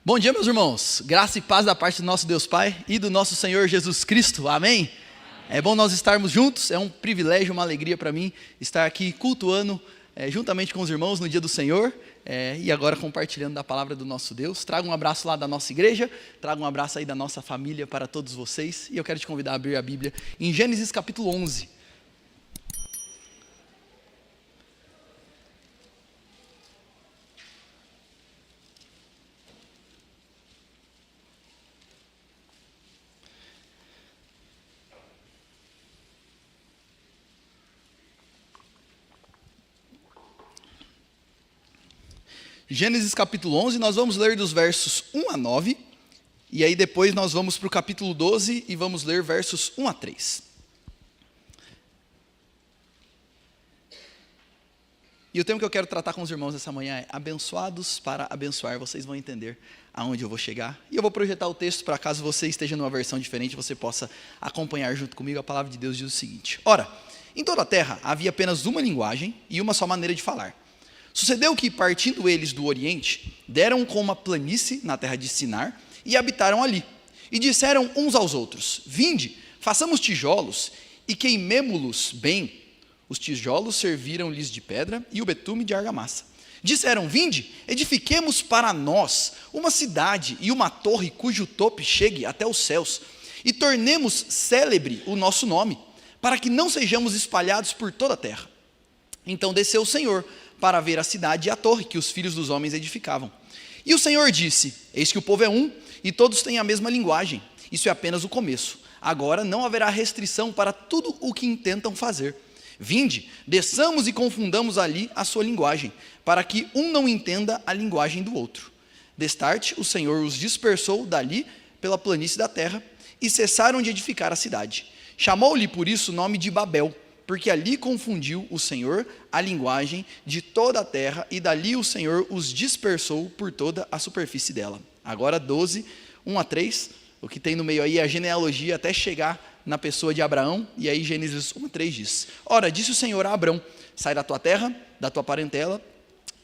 Bom dia, meus irmãos, graça e paz da parte do nosso Deus Pai e do nosso Senhor Jesus Cristo, amém? É bom nós estarmos juntos, é um privilégio, uma alegria para mim estar aqui cultuando juntamente com os irmãos no dia do Senhor e agora compartilhando da palavra do nosso Deus. Trago um abraço lá da nossa igreja, trago um abraço aí da nossa família para todos vocês e eu quero te convidar a abrir a Bíblia em Gênesis capítulo 11. Gênesis capítulo 11, nós vamos ler dos versos 1 a 9, e aí depois nós vamos para o capítulo 12 e vamos ler versos 1 a 3. E o tema que eu quero tratar com os irmãos essa manhã é abençoados para abençoar. Vocês vão entender aonde eu vou chegar. E eu vou projetar o texto para caso você esteja numa versão diferente, você possa acompanhar junto comigo. A palavra de Deus diz o seguinte: Ora, em toda a terra havia apenas uma linguagem e uma só maneira de falar. Sucedeu que, partindo eles do Oriente, deram com uma planície na terra de Sinar e habitaram ali. E disseram uns aos outros: Vinde, façamos tijolos e queimemo-los bem. Os tijolos serviram-lhes de pedra e o betume de argamassa. Disseram: Vinde, edifiquemos para nós uma cidade e uma torre cujo tope chegue até os céus, e tornemos célebre o nosso nome, para que não sejamos espalhados por toda a terra. Então desceu o Senhor para ver a cidade e a torre que os filhos dos homens edificavam. E o Senhor disse: Eis que o povo é um, e todos têm a mesma linguagem. Isso é apenas o começo. Agora não haverá restrição para tudo o que intentam fazer. Vinde, desçamos e confundamos ali a sua linguagem, para que um não entenda a linguagem do outro. Destarte, o Senhor os dispersou dali pela planície da terra, e cessaram de edificar a cidade. Chamou-lhe por isso o nome de Babel, porque ali confundiu o Senhor a linguagem de toda a terra, e dali o Senhor os dispersou por toda a superfície dela. Agora 12, 1 a 3, o que tem no meio aí é a genealogia até chegar na pessoa de Abraão, e aí Gênesis 1 a 3 diz: Ora, disse o Senhor a Abrão: Sai da tua terra, da tua parentela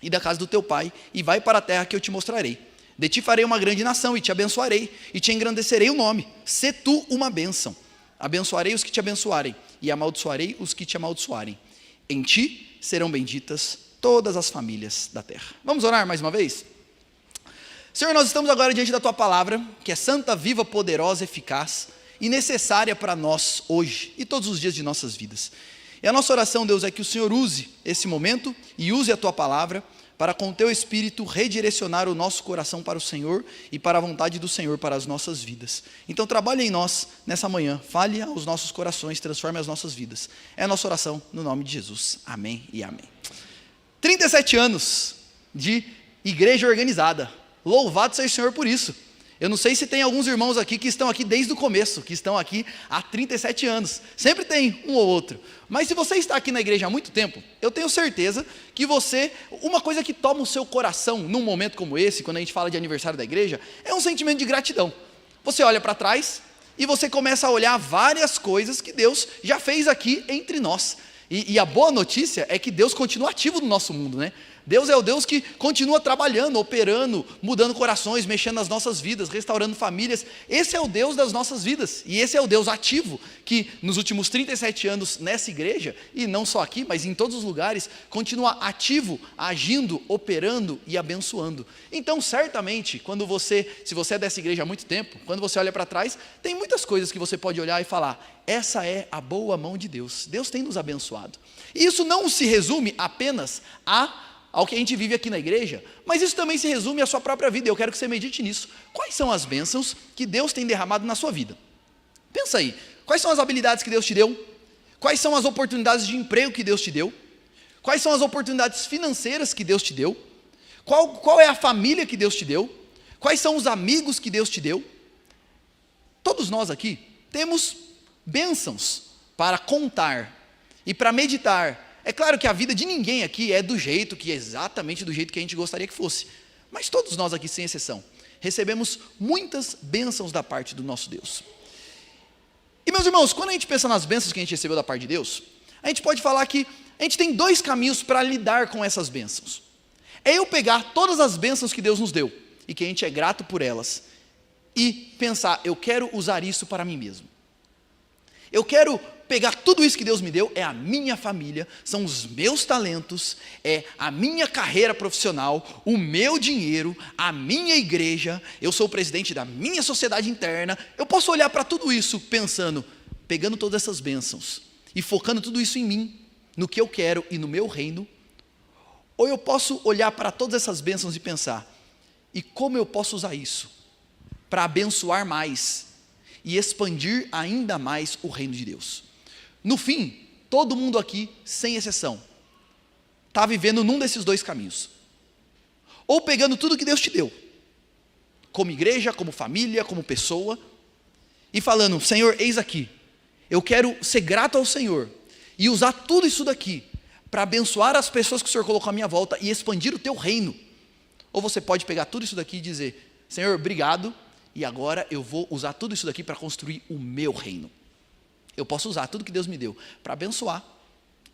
e da casa do teu pai, e vai para a terra que eu te mostrarei. De ti farei uma grande nação, e te abençoarei, e te engrandecerei o nome. Sê tu uma bênção. Abençoarei os que te abençoarem, e amaldiçoarei os que te amaldiçoarem. Em ti serão benditas todas as famílias da terra. Vamos orar mais uma vez? Senhor, nós estamos agora diante da tua palavra, que é santa, viva, poderosa, eficaz e necessária para nós hoje e todos os dias de nossas vidas. E a nossa oração, Deus, é que o Senhor use esse momento e use a tua palavra para com o teu Espírito redirecionar o nosso coração para o Senhor e para a vontade do Senhor para as nossas vidas. Então trabalhe em nós nessa manhã, fale aos nossos corações, transforme as nossas vidas. É a nossa oração no nome de Jesus. Amém e amém. 37 anos de igreja organizada. Louvado seja o Senhor por isso. Eu não sei se tem alguns irmãos aqui que estão aqui desde o começo, que estão aqui há 37 anos. Sempre tem um ou outro. Mas se você está aqui na igreja há muito tempo, eu tenho certeza que uma coisa que toma o seu coração num momento como esse, quando a gente fala de aniversário da igreja, é um sentimento de gratidão. Você olha para trás e você começa a olhar várias coisas que Deus já fez aqui entre nós. E a boa notícia é que Deus continua ativo no nosso mundo, né? Deus é o Deus que continua trabalhando, operando, mudando corações, mexendo nas nossas vidas, restaurando famílias. Esse é o Deus das nossas vidas, e esse é o Deus ativo, que nos últimos 37 anos nessa igreja, e não só aqui, mas em todos os lugares, continua ativo, agindo, operando e abençoando. Então, certamente, se você é dessa igreja há muito tempo, quando você olha para trás, tem muitas coisas que você pode olhar e falar: essa é a boa mão de Deus, Deus tem nos abençoado. E isso não se resume apenas ao que a gente vive aqui na igreja, mas isso também se resume à sua própria vida. Eu quero que você medite nisso. Quais são as bênçãos que Deus tem derramado na sua vida? Pensa aí, quais são as habilidades que Deus te deu? Quais são as oportunidades de emprego que Deus te deu? Quais são as oportunidades financeiras que Deus te deu? Qual é a família que Deus te deu? Quais são os amigos que Deus te deu? Todos nós aqui temos bênçãos para contar e para meditar. É claro que a vida de ninguém aqui é exatamente do jeito que a gente gostaria que fosse. Mas todos nós aqui, sem exceção, recebemos muitas bênçãos da parte do nosso Deus. E meus irmãos, quando a gente pensa nas bênçãos que a gente recebeu da parte de Deus, a gente pode falar que a gente tem dois caminhos para lidar com essas bênçãos. É eu pegar todas as bênçãos que Deus nos deu e que a gente é grato por elas, e pensar, eu quero usar isso para mim mesmo. Eu quero pegar tudo isso que Deus me deu, é a minha família, são os meus talentos, é a minha carreira profissional, o meu dinheiro, a minha igreja, eu sou o presidente da minha sociedade interna. Eu posso olhar para tudo isso pensando, pegando todas essas bênçãos e focando tudo isso em mim, no que eu quero e no meu reino. Ou eu posso olhar para todas essas bênçãos e pensar, e como eu posso usar isso para abençoar mais e expandir ainda mais o reino de Deus. No fim, todo mundo aqui, sem exceção, está vivendo num desses dois caminhos. Ou pegando tudo que Deus te deu, como igreja, como família, como pessoa, e falando, Senhor, eis aqui, eu quero ser grato ao Senhor, e usar tudo isso daqui, para abençoar as pessoas que o Senhor colocou à minha volta, e expandir o teu reino. Ou você pode pegar tudo isso daqui e dizer, Senhor, obrigado, e agora eu vou usar tudo isso daqui para construir o meu reino. Eu posso usar tudo que Deus me deu para abençoar,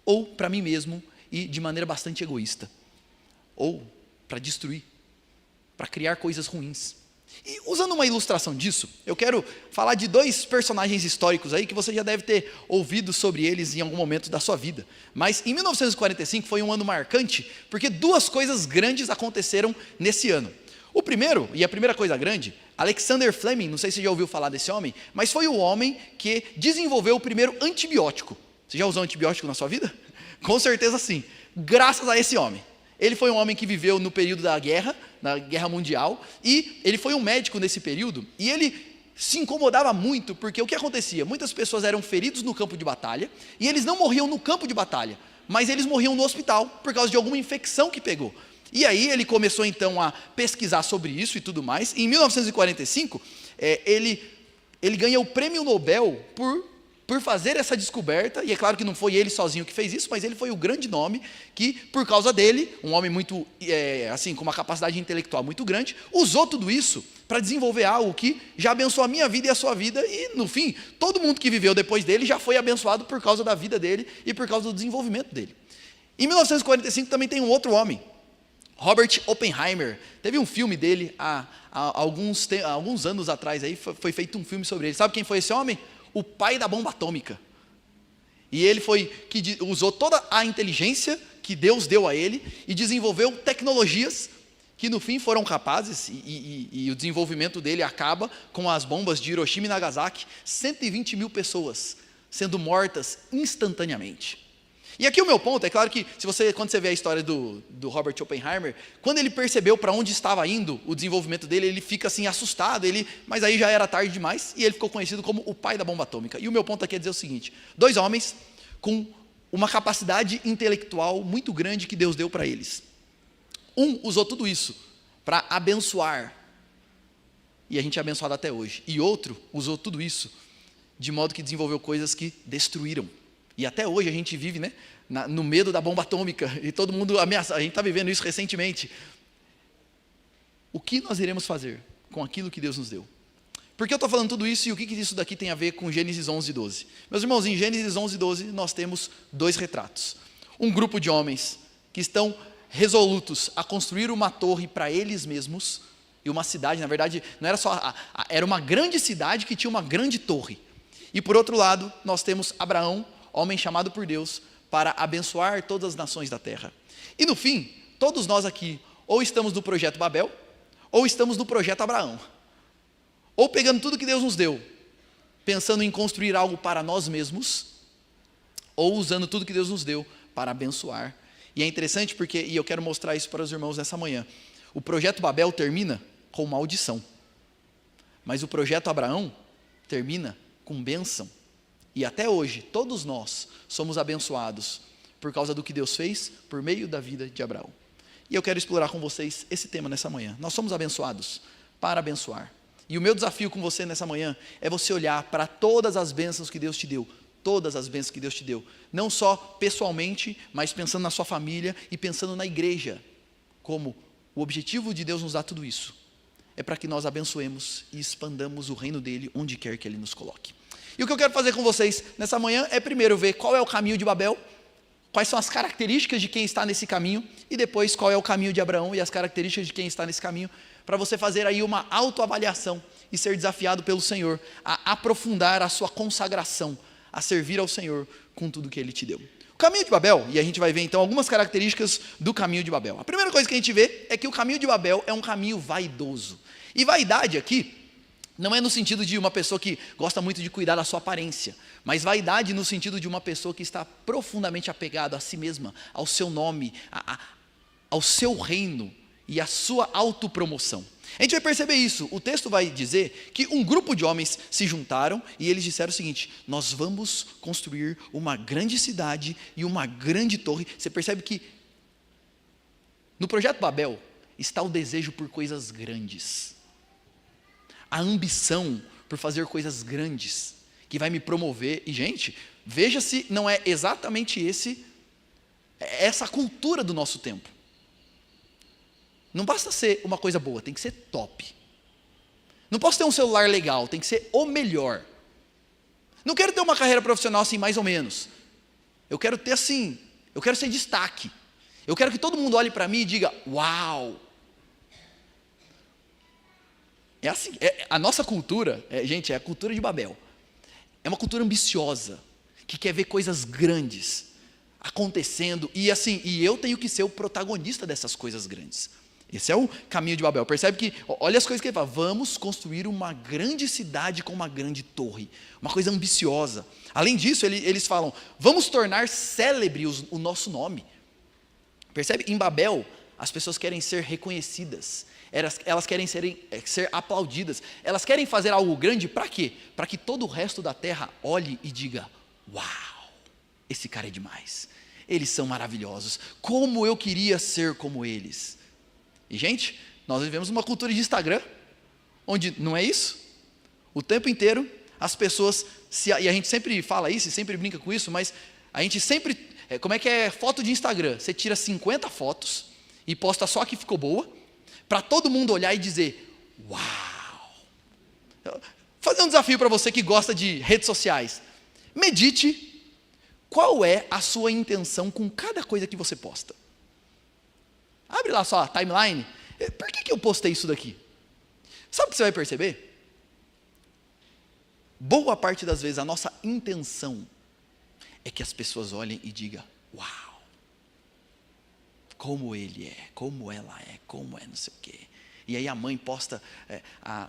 ou para mim mesmo, e de maneira bastante egoísta, ou para destruir, para criar coisas ruins. E usando uma ilustração disso, eu quero falar de dois personagens históricos aí, que você já deve ter ouvido sobre eles em algum momento da sua vida. Mas em 1945 foi um ano marcante, porque duas coisas grandes aconteceram nesse ano. O primeiro, e a primeira coisa grande, Alexander Fleming, não sei se você já ouviu falar desse homem, mas foi o homem que desenvolveu o primeiro antibiótico. Você já usou antibiótico na sua vida? Com certeza sim, graças a esse homem. Ele foi um homem que viveu no período da guerra, na Guerra Mundial, e ele foi um médico nesse período, e ele se incomodava muito, porque o que acontecia? Muitas pessoas eram feridos no campo de batalha, e eles não morriam no campo de batalha, mas eles morriam no hospital, por causa de alguma infecção que pegou. E aí ele começou então a pesquisar sobre isso e tudo mais. Em 1945, ele ganha o prêmio Nobel por fazer essa descoberta, e é claro que não foi ele sozinho que fez isso, mas ele foi o grande nome que, por causa dele, um homem muito, assim, com uma capacidade intelectual muito grande, usou tudo isso para desenvolver algo que já abençoou a minha vida e a sua vida, e no fim, todo mundo que viveu depois dele já foi abençoado por causa da vida dele e por causa do desenvolvimento dele. Em 1945 também tem um outro homem, Robert Oppenheimer. Teve um filme dele há alguns anos atrás, aí foi feito um filme sobre ele. Sabe quem foi esse homem? O pai da bomba atômica. E ele foi que usou toda a inteligência que Deus deu a ele e desenvolveu tecnologias que no fim foram capazes, e o desenvolvimento dele acaba com as bombas de Hiroshima e Nagasaki, 120 mil pessoas sendo mortas instantaneamente. E aqui o meu ponto, é claro que quando você vê a história do Robert Oppenheimer, quando ele percebeu para onde estava indo o desenvolvimento dele, ele fica assim assustado, mas aí já era tarde demais, e ele ficou conhecido como o pai da bomba atômica. E o meu ponto aqui é dizer o seguinte, dois homens com uma capacidade intelectual muito grande que Deus deu para eles. Um usou tudo isso para abençoar, e a gente é abençoado até hoje. E outro usou tudo isso de modo que desenvolveu coisas que destruíram. E até hoje a gente vive, né, no medo da bomba atômica, e todo mundo ameaça, a gente está vivendo isso recentemente. O que nós iremos fazer com aquilo que Deus nos deu? Por que eu estou falando tudo isso, e o que isso daqui tem a ver com Gênesis 11, 12? Meus irmãos, em Gênesis 11, 12, nós temos dois retratos. Um grupo de homens que estão resolutos a construir uma torre para eles mesmos, e uma cidade, na verdade, não era só, era uma grande cidade que tinha uma grande torre. E por outro lado, nós temos Abraão, homem chamado por Deus para abençoar todas as nações da terra. E no fim, todos nós aqui, ou estamos no projeto Babel, ou estamos no projeto Abraão. Ou pegando tudo que Deus nos deu, pensando em construir algo para nós mesmos, ou usando tudo que Deus nos deu para abençoar. E é interessante porque, e eu quero mostrar isso para os irmãos nessa manhã, o projeto Babel termina com maldição, mas o projeto Abraão termina com bênção. E até hoje, todos nós somos abençoados por causa do que Deus fez por meio da vida de Abraão. E eu quero explorar com vocês esse tema nessa manhã. Nós somos abençoados para abençoar. E o meu desafio com você nessa manhã é você olhar para todas as bênçãos que Deus te deu. Todas as bênçãos que Deus te deu. Não só pessoalmente, mas pensando na sua família e pensando na igreja. Como o objetivo de Deus nos dar tudo isso é para que nós abençoemos e expandamos o reino dele onde quer que ele nos coloque. E o que eu quero fazer com vocês nessa manhã é primeiro ver qual é o caminho de Babel, quais são as características de quem está nesse caminho, e depois qual é o caminho de Abraão e as características de quem está nesse caminho, para você fazer aí uma autoavaliação e ser desafiado pelo Senhor a aprofundar a sua consagração, a servir ao Senhor com tudo que Ele te deu. O caminho de Babel, e a gente vai ver então algumas características do caminho de Babel. A primeira coisa que a gente vê é que o caminho de Babel é um caminho vaidoso. E vaidade aqui não é no sentido de uma pessoa que gosta muito de cuidar da sua aparência, mas vaidade no sentido de uma pessoa que está profundamente apegada a si mesma, ao seu nome, ao seu reino e à sua autopromoção. A gente vai perceber isso. O texto vai dizer que um grupo de homens se juntaram e eles disseram o seguinte: nós vamos construir uma grande cidade e uma grande torre. Você percebe que no projeto Babel está o desejo por coisas grandes, a ambição por fazer coisas grandes, que vai me promover. E gente, veja se não é exatamente essa cultura do nosso tempo. Não basta ser uma coisa boa, tem que ser top. Não posso ter um celular legal, tem que ser o melhor. Não quero ter uma carreira profissional assim, mais ou menos. Eu quero ter assim, eu quero ser destaque. Eu quero que todo mundo olhe para mim e diga, uau. É assim, a nossa cultura, gente, é a cultura de Babel. É uma cultura ambiciosa, que quer ver coisas grandes acontecendo. E assim, eu tenho que ser o protagonista dessas coisas grandes. Esse é o caminho de Babel. Percebe que, olha as coisas que ele fala: vamos construir uma grande cidade com uma grande torre, uma coisa ambiciosa. Além disso, eles falam: vamos tornar célebre o nosso nome. Percebe? Em Babel, as pessoas querem ser reconhecidas, elas querem ser aplaudidas, elas querem fazer algo grande para quê? Para que todo o resto da terra olhe e diga: uau, esse cara é demais, eles são maravilhosos, como eu queria ser como eles. E gente, nós vivemos uma cultura de Instagram, onde não é isso? O tempo inteiro as pessoas, e a gente sempre fala isso, e sempre brinca com isso, mas a gente sempre, como é que é foto de Instagram? Você tira 50 fotos e posta só a que ficou boa, para todo mundo olhar e dizer, uau. Vou fazer um desafio para você que gosta de redes sociais. Medite qual é a sua intenção com cada coisa que você posta. Abre lá só a timeline. Por que eu postei isso daqui? Sabe o que você vai perceber? Boa parte das vezes a nossa intenção é que as pessoas olhem e digam, uau, como ele é, como ela é, como é não sei o quê. E aí a mãe posta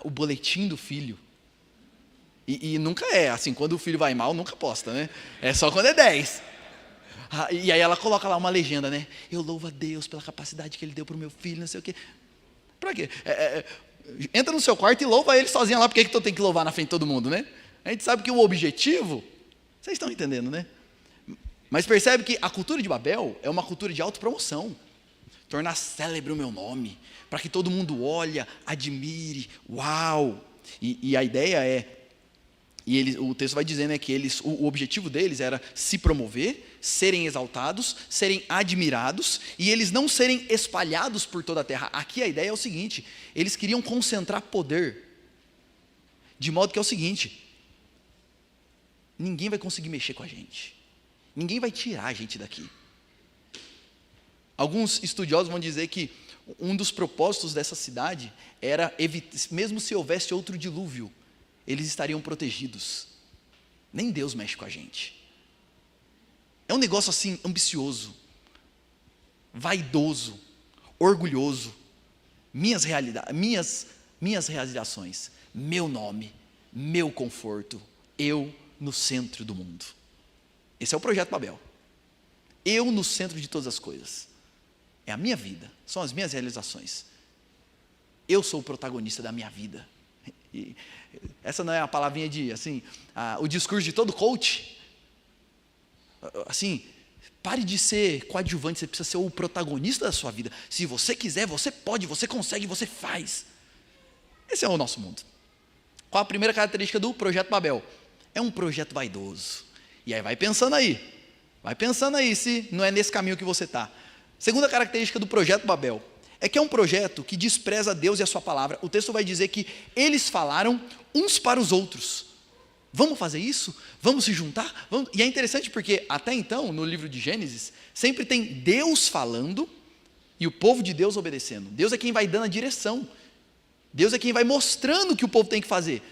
o boletim do filho. E nunca é assim, quando o filho vai mal, nunca posta, né? É só quando é 10. E aí ela coloca lá uma legenda, né? Eu louvo a Deus pela capacidade que Ele deu para o meu filho, não sei o quê. Para quê? Entra no seu quarto e louva Ele sozinha lá, porque que tu tem que louvar na frente de todo mundo, né? A gente sabe que o objetivo, vocês estão entendendo, né? Mas percebe que a cultura de Babel é uma cultura de autopromoção. Tornar célebre o meu nome, para que todo mundo olhe, admire, uau. E a ideia o texto vai dizendo que o objetivo deles era se promover, serem exaltados, serem admirados, e eles não serem espalhados por toda a terra. Aqui a ideia é o seguinte: eles queriam concentrar poder, de modo que é o seguinte: ninguém vai conseguir mexer com a gente, ninguém vai tirar a gente daqui. Alguns estudiosos vão dizer que um dos propósitos dessa cidade era, mesmo se houvesse outro dilúvio, eles estariam protegidos. Nem Deus mexe com a gente. É um negócio assim, ambicioso, vaidoso, orgulhoso. Minhas realizações, meu nome, meu conforto, eu no centro do mundo. Esse é o projeto Babel. Eu no centro de todas as coisas. É a minha vida, são as minhas realizações. Eu sou o protagonista da minha vida. E essa não é a palavrinha de, assim, o discurso de todo coach. Assim, pare de ser coadjuvante, você precisa ser o protagonista da sua vida. Se você quiser, você pode, você consegue, você faz. Esse é o nosso mundo. Qual a primeira característica do projeto Babel? É um projeto vaidoso. E aí vai pensando aí se não é nesse caminho que você está. Segunda característica do projeto Babel é que é um projeto que despreza Deus e a sua palavra. O texto vai dizer que eles falaram uns para os outros. Vamos fazer isso? Vamos se juntar? Vamos? E é interessante porque até então, no livro de Gênesis, sempre tem Deus falando e o povo de Deus obedecendo. Deus é quem vai dando a direção. Deus é quem vai mostrando o que o povo tem que fazer.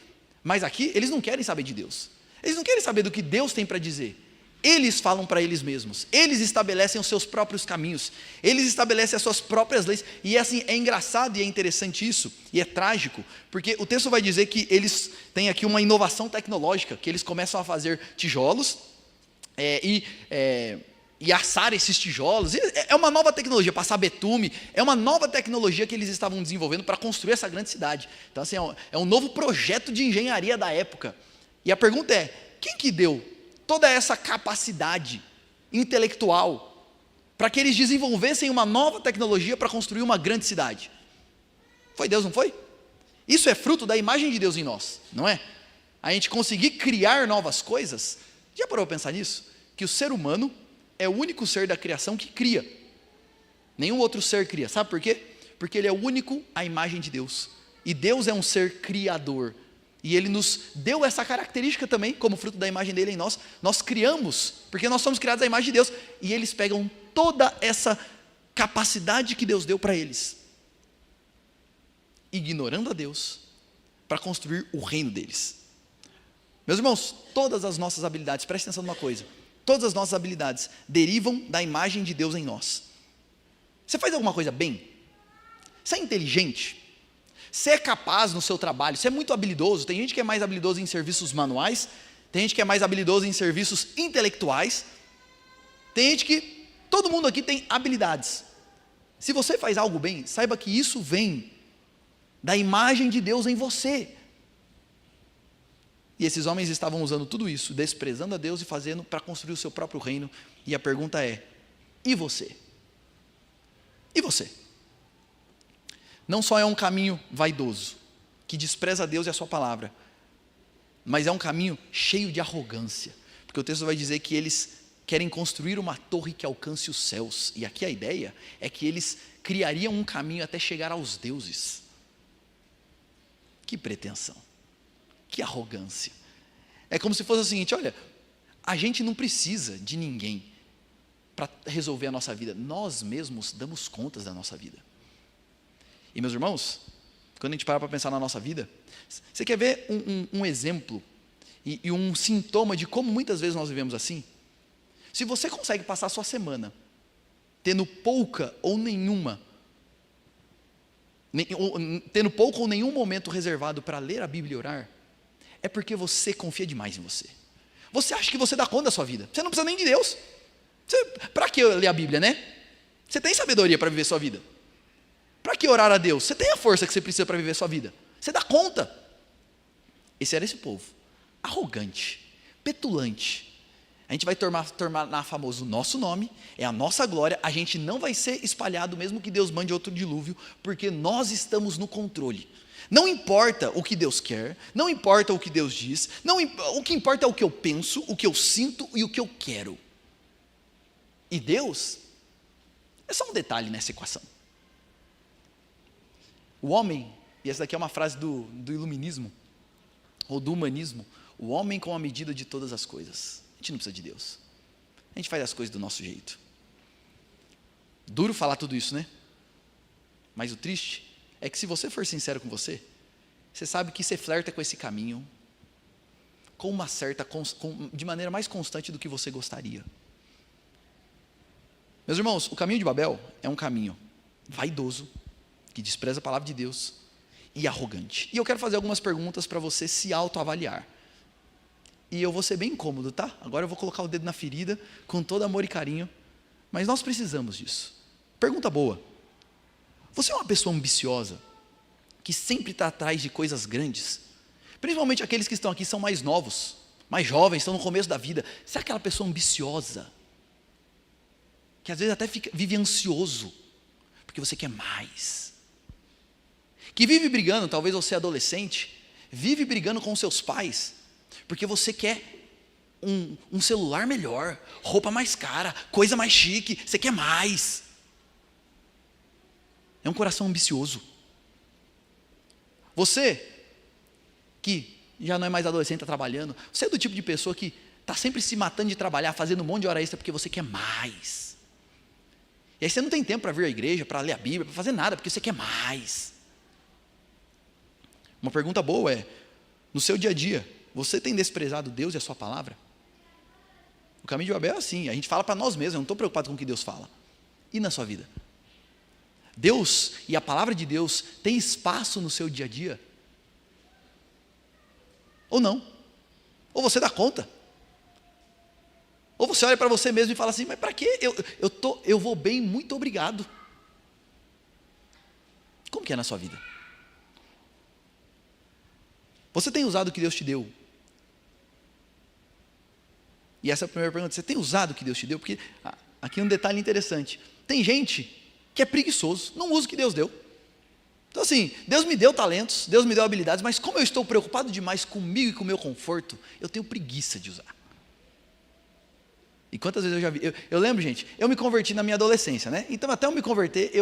Mas aqui, eles não querem saber de Deus. Eles não querem saber do que Deus tem para dizer. Eles falam para eles mesmos. Eles estabelecem os seus próprios caminhos. Eles estabelecem as suas próprias leis. E assim, é engraçado e é interessante isso. E é trágico. Porque o texto vai dizer que eles têm aqui uma inovação tecnológica. Que eles começam a fazer tijolos e assar esses tijolos. É uma nova tecnologia, passar betume. É uma nova tecnologia que eles estavam desenvolvendo para construir essa grande cidade. Então assim, é um novo projeto de engenharia da época. E a pergunta é, quem que deu toda essa capacidade intelectual para que eles desenvolvessem uma nova tecnologia para construir uma grande cidade? Foi Deus, não foi? Isso é fruto da imagem de Deus em nós, não é? A gente conseguir criar novas coisas. Já parou para pensar nisso? Que o ser humano é o único ser da criação que cria. Nenhum outro ser cria. Sabe por quê? Porque ele é o único à imagem de Deus. E Deus é um ser criador. E Ele nos deu essa característica também, como fruto da imagem dEle em nós. Nós criamos, porque nós somos criados à imagem de Deus. E eles pegam toda essa capacidade que Deus deu para eles, ignorando a Deus, para construir o reino deles. Meus irmãos, todas as nossas habilidades, preste atenção numa coisa, todas as nossas habilidades derivam da imagem de Deus em nós. Você faz alguma coisa bem? Você é inteligente? Você é capaz no seu trabalho? Você é muito habilidoso? Tem gente que é mais habilidoso em serviços manuais, tem gente que é mais habilidoso em serviços intelectuais, tem gente que, todo mundo aqui tem habilidades. Se você faz algo bem, saiba que isso vem da imagem de Deus em você. E esses homens estavam usando tudo isso, desprezando a Deus e fazendo para construir o seu próprio reino. E a pergunta é, e você? E você? Não só é um caminho vaidoso, que despreza a Deus e a sua palavra, mas é um caminho cheio de arrogância, porque o texto vai dizer que eles querem construir uma torre que alcance os céus, e aqui a ideia é que eles criariam um caminho até chegar aos deuses. Que pretensão, que arrogância. É como se fosse o seguinte, olha, a gente não precisa de ninguém para resolver a nossa vida, nós mesmos damos contas da nossa vida. E meus irmãos, quando a gente para pensar na nossa vida, você quer ver um exemplo e um sintoma de como muitas vezes nós vivemos assim? Se você consegue passar a sua semana tendo pouca ou nenhuma, tendo pouco ou nenhum momento reservado para ler a Bíblia e orar, é porque você confia demais em você. Você acha que você dá conta da sua vida, você não precisa nem de Deus. Para que ler a Bíblia, né? Você tem sabedoria para viver sua vida. Para que orar a Deus? Você tem a força que você precisa para viver a sua vida. Você dá conta. Esse era esse povo. Arrogante, petulante. A gente vai tornar famoso o nosso nome, é a nossa glória, a gente não vai ser espalhado mesmo que Deus mande outro dilúvio, porque nós estamos no controle. Não importa o que Deus quer, não importa o que Deus diz, o que importa é o que eu penso, o que eu sinto e o que eu quero. E Deus é só um detalhe nessa equação. O homem, e essa daqui é uma frase do iluminismo, ou do humanismo, o homem com a medida de todas as coisas. A gente não precisa de Deus. A gente faz as coisas do nosso jeito. Duro falar tudo isso, né? Mas o triste é que se você for sincero com você, você sabe que você flerta com esse caminho com uma certa, de maneira mais constante do que você gostaria. Meus irmãos, o caminho de Babel é um caminho vaidoso, que despreza a palavra de Deus, e arrogante. E eu quero fazer algumas perguntas para você se autoavaliar. E eu vou ser bem incômodo, tá? Agora eu vou colocar o dedo na ferida, com todo amor e carinho, mas nós precisamos disso. Pergunta boa. Você é uma pessoa ambiciosa, que sempre está atrás de coisas grandes? Principalmente aqueles que estão aqui são mais novos, mais jovens, estão no começo da vida. Você é aquela pessoa ambiciosa, que às vezes até vive ansioso, porque você quer mais. Que vive brigando, talvez você é adolescente, vive brigando com seus pais, porque você quer um celular melhor, roupa mais cara, coisa mais chique, você quer mais. É um coração ambicioso. Você, que já não é mais adolescente, está trabalhando, você é do tipo de pessoa que está sempre se matando de trabalhar, fazendo um monte de hora extra, porque você quer mais. E aí você não tem tempo para vir à igreja, para ler a Bíblia, para fazer nada, porque você quer mais. Uma pergunta boa é, no seu dia a dia, você tem desprezado Deus e a sua palavra? O caminho de Babel é assim, a gente fala para nós mesmos, eu não estou preocupado com o que Deus fala. E na sua vida? Deus e a palavra de Deus tem espaço no seu dia a dia? Ou não? Ou você dá conta? Ou você olha para você mesmo e fala assim, mas para quê? Eu vou bem, muito obrigado. Como que é na sua vida? Você tem usado o que Deus te deu? E essa é a primeira pergunta, você tem usado o que Deus te deu? Porque aqui um detalhe interessante, tem gente que é preguiçoso, não usa o que Deus deu. Então assim, Deus me deu talentos, Deus me deu habilidades, mas como eu estou preocupado demais comigo e com o meu conforto, eu tenho preguiça de usar. E quantas vezes eu já vi, eu lembro, gente, eu me converti na minha adolescência, né? Então até eu me converter,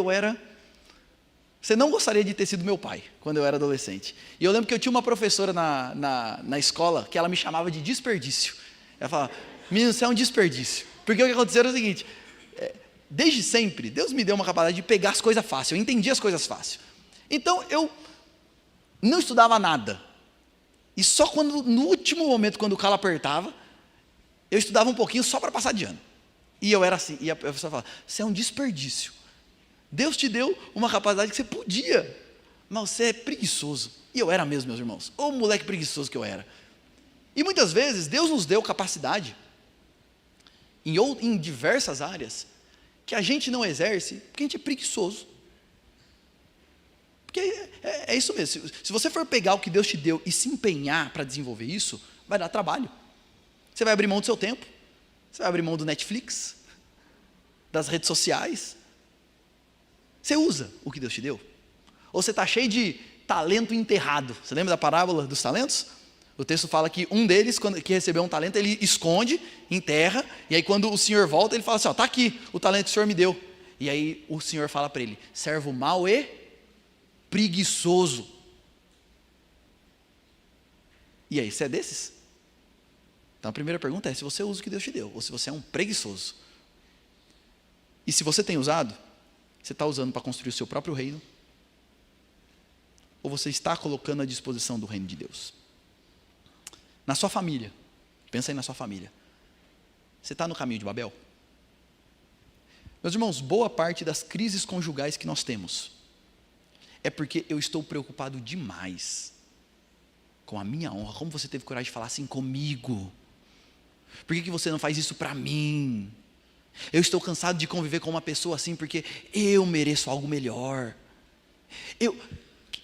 você não gostaria de ter sido meu pai, quando eu era adolescente. E eu lembro que eu tinha uma professora na escola, que ela me chamava de desperdício. Ela falava, menino, você é um desperdício. Porque o que aconteceu era o seguinte, desde sempre, Deus me deu uma capacidade de pegar as coisas fácil, eu entendi as coisas fácil. Então eu não estudava nada. E só no último momento, quando o calo apertava, eu estudava um pouquinho só para passar de ano. E eu era assim, e a professora falava, você é um desperdício. Deus te deu uma capacidade que você podia, mas você é preguiçoso. E eu era mesmo, meus irmãos. Ô moleque preguiçoso que eu era. E muitas vezes Deus nos deu capacidade, em diversas áreas, que a gente não exerce, porque a gente é preguiçoso. Porque é isso mesmo, se você for pegar o que Deus te deu e se empenhar para desenvolver isso, vai dar trabalho. Você vai abrir mão do seu tempo, você vai abrir mão do Netflix, das redes sociais. Você usa o que Deus te deu? Ou você está cheio de talento enterrado? Você lembra da parábola dos talentos? O texto fala que um deles, que recebeu um talento, ele esconde, enterra, e aí quando o Senhor volta, ele fala assim, está aqui, o talento que o Senhor me deu. E aí o Senhor fala para ele, servo mau e preguiçoso. E aí, você é desses? Então a primeira pergunta é se você usa o que Deus te deu, ou se você é um preguiçoso. E se você tem usado, você está usando para construir o seu próprio reino? Ou você está colocando à disposição do reino de Deus? Na sua família, pensa aí na sua família. Você está no caminho de Babel? Meus irmãos, boa parte das crises conjugais que nós temos é porque eu estou preocupado demais com a minha honra. Como você teve coragem de falar assim comigo? Por que você não faz isso para mim? Eu estou cansado de conviver com uma pessoa assim porque eu mereço algo melhor.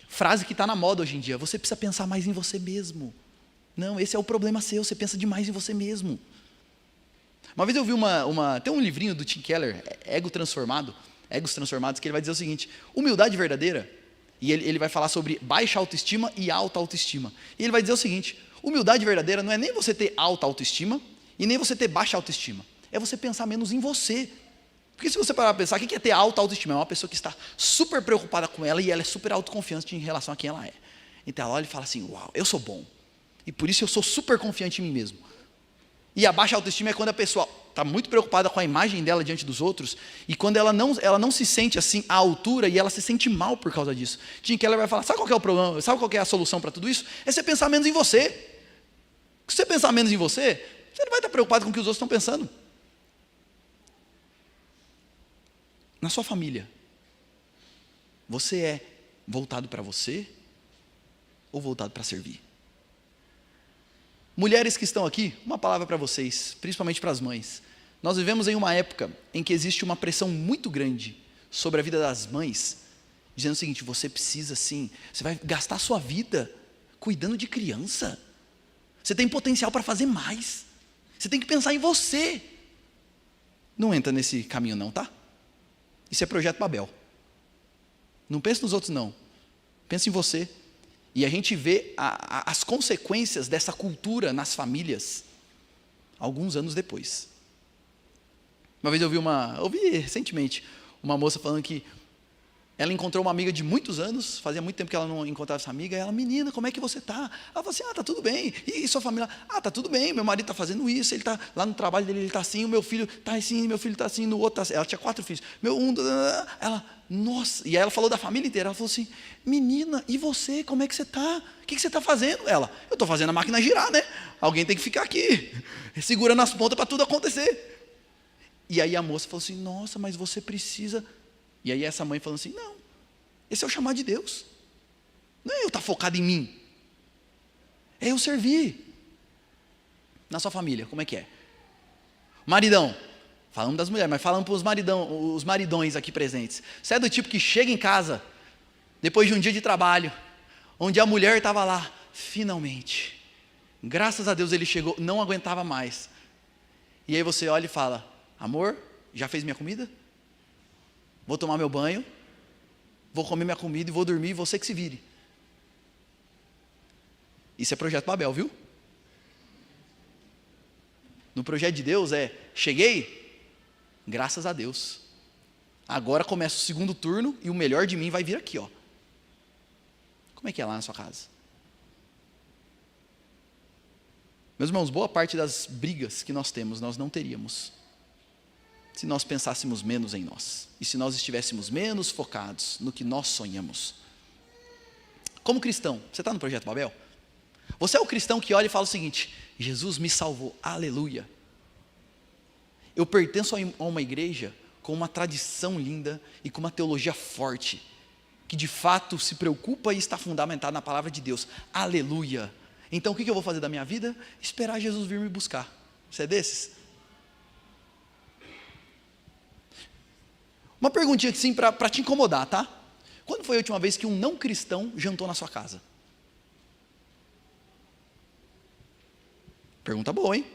Frase que está na moda hoje em dia, você precisa pensar mais em você mesmo. Não, esse é o problema seu, você pensa demais em você mesmo. Uma vez eu vi tem um livrinho do Tim Keller, Egos Transformados, que ele vai dizer o seguinte, humildade verdadeira, e ele vai falar sobre baixa autoestima e alta autoestima. E ele vai dizer o seguinte, humildade verdadeira não é nem você ter alta autoestima, e nem você ter baixa autoestima, é você pensar menos em você. Porque se você parar para pensar, o que é ter alta autoestima? É uma pessoa que está super preocupada com ela, e ela é super autoconfiante em relação a quem ela é. Então ela olha e fala assim, uau, eu sou bom. E por isso eu sou super confiante em mim mesmo. E a baixa autoestima é quando a pessoa está muito preocupada com a imagem dela diante dos outros, e quando ela não se sente assim à altura, e ela se sente mal por causa disso. Tim Keller vai falar, sabe qual é o problema? Sabe qual é a solução para tudo isso? É você pensar menos em você. Se você pensar menos em você, você não vai estar preocupado com o que os outros estão pensando. Na sua família, você é voltado para você ou voltado para servir? Mulheres que estão aqui, uma palavra para vocês, principalmente para as mães. Nós vivemos em uma época em que existe uma pressão muito grande sobre a vida das mães, dizendo o seguinte, você precisa sim, você vai gastar a sua vida cuidando de criança. Você tem potencial para fazer mais. Você tem que pensar em você. Não entra nesse caminho não, tá? Isso é projeto Babel. Não pense nos outros não. Pense em você. E a gente vê as consequências dessa cultura nas famílias alguns anos depois. Uma vez eu ouvi recentemente uma moça falando que ela encontrou uma amiga de muitos anos, fazia muito tempo que ela não encontrava essa amiga, e ela, menina, como é que você está? Ela falou assim, tá tudo bem, e sua família? Tá tudo bem, meu marido está fazendo isso, ele está lá no trabalho dele, ele está assim, o meu filho está assim, meu filho está assim, no outro está assim. Ela tinha 4 filhos, ela, nossa, e aí ela falou da família inteira, ela falou assim, menina, e você, como é que você está? O que você está fazendo? Ela, eu estou fazendo a máquina girar, né? Alguém tem que ficar aqui, segurando as pontas para tudo acontecer. E aí a moça falou assim, nossa, mas você precisa... E aí essa mãe falou assim, não, esse é o chamado de Deus. Não é eu estar focado em mim. É eu servir. Na sua família, como é que é? Maridão, falamos das mulheres, mas falamos para os maridões aqui presentes. Você é do tipo que chega em casa, depois de um dia de trabalho, onde a mulher estava lá, finalmente. Graças a Deus ele chegou, não aguentava mais. E aí você olha e fala, amor, já fez minha comida? Vou tomar meu banho, vou comer minha comida e vou dormir, você que se vire. Isso é projeto Babel, viu? No projeto de Deus cheguei, graças a Deus. Agora começa o segundo turno e o melhor de mim vai vir aqui, ó. Como é que é lá na sua casa? Meus irmãos, boa parte das brigas que nós temos, nós não teríamos se nós pensássemos menos em nós, e se nós estivéssemos menos focados no que nós sonhamos. Como cristão, você está no projeto Babel? Você é o cristão que olha e fala o seguinte, Jesus me salvou, aleluia. Eu pertenço a uma igreja com uma tradição linda e com uma teologia forte, que de fato se preocupa e está fundamentada na palavra de Deus, aleluia. Então o que eu vou fazer da minha vida? Esperar Jesus vir me buscar. Você é desses? Uma perguntinha assim para te incomodar, tá? Quando foi a última vez que um não cristão jantou na sua casa? Pergunta boa, hein?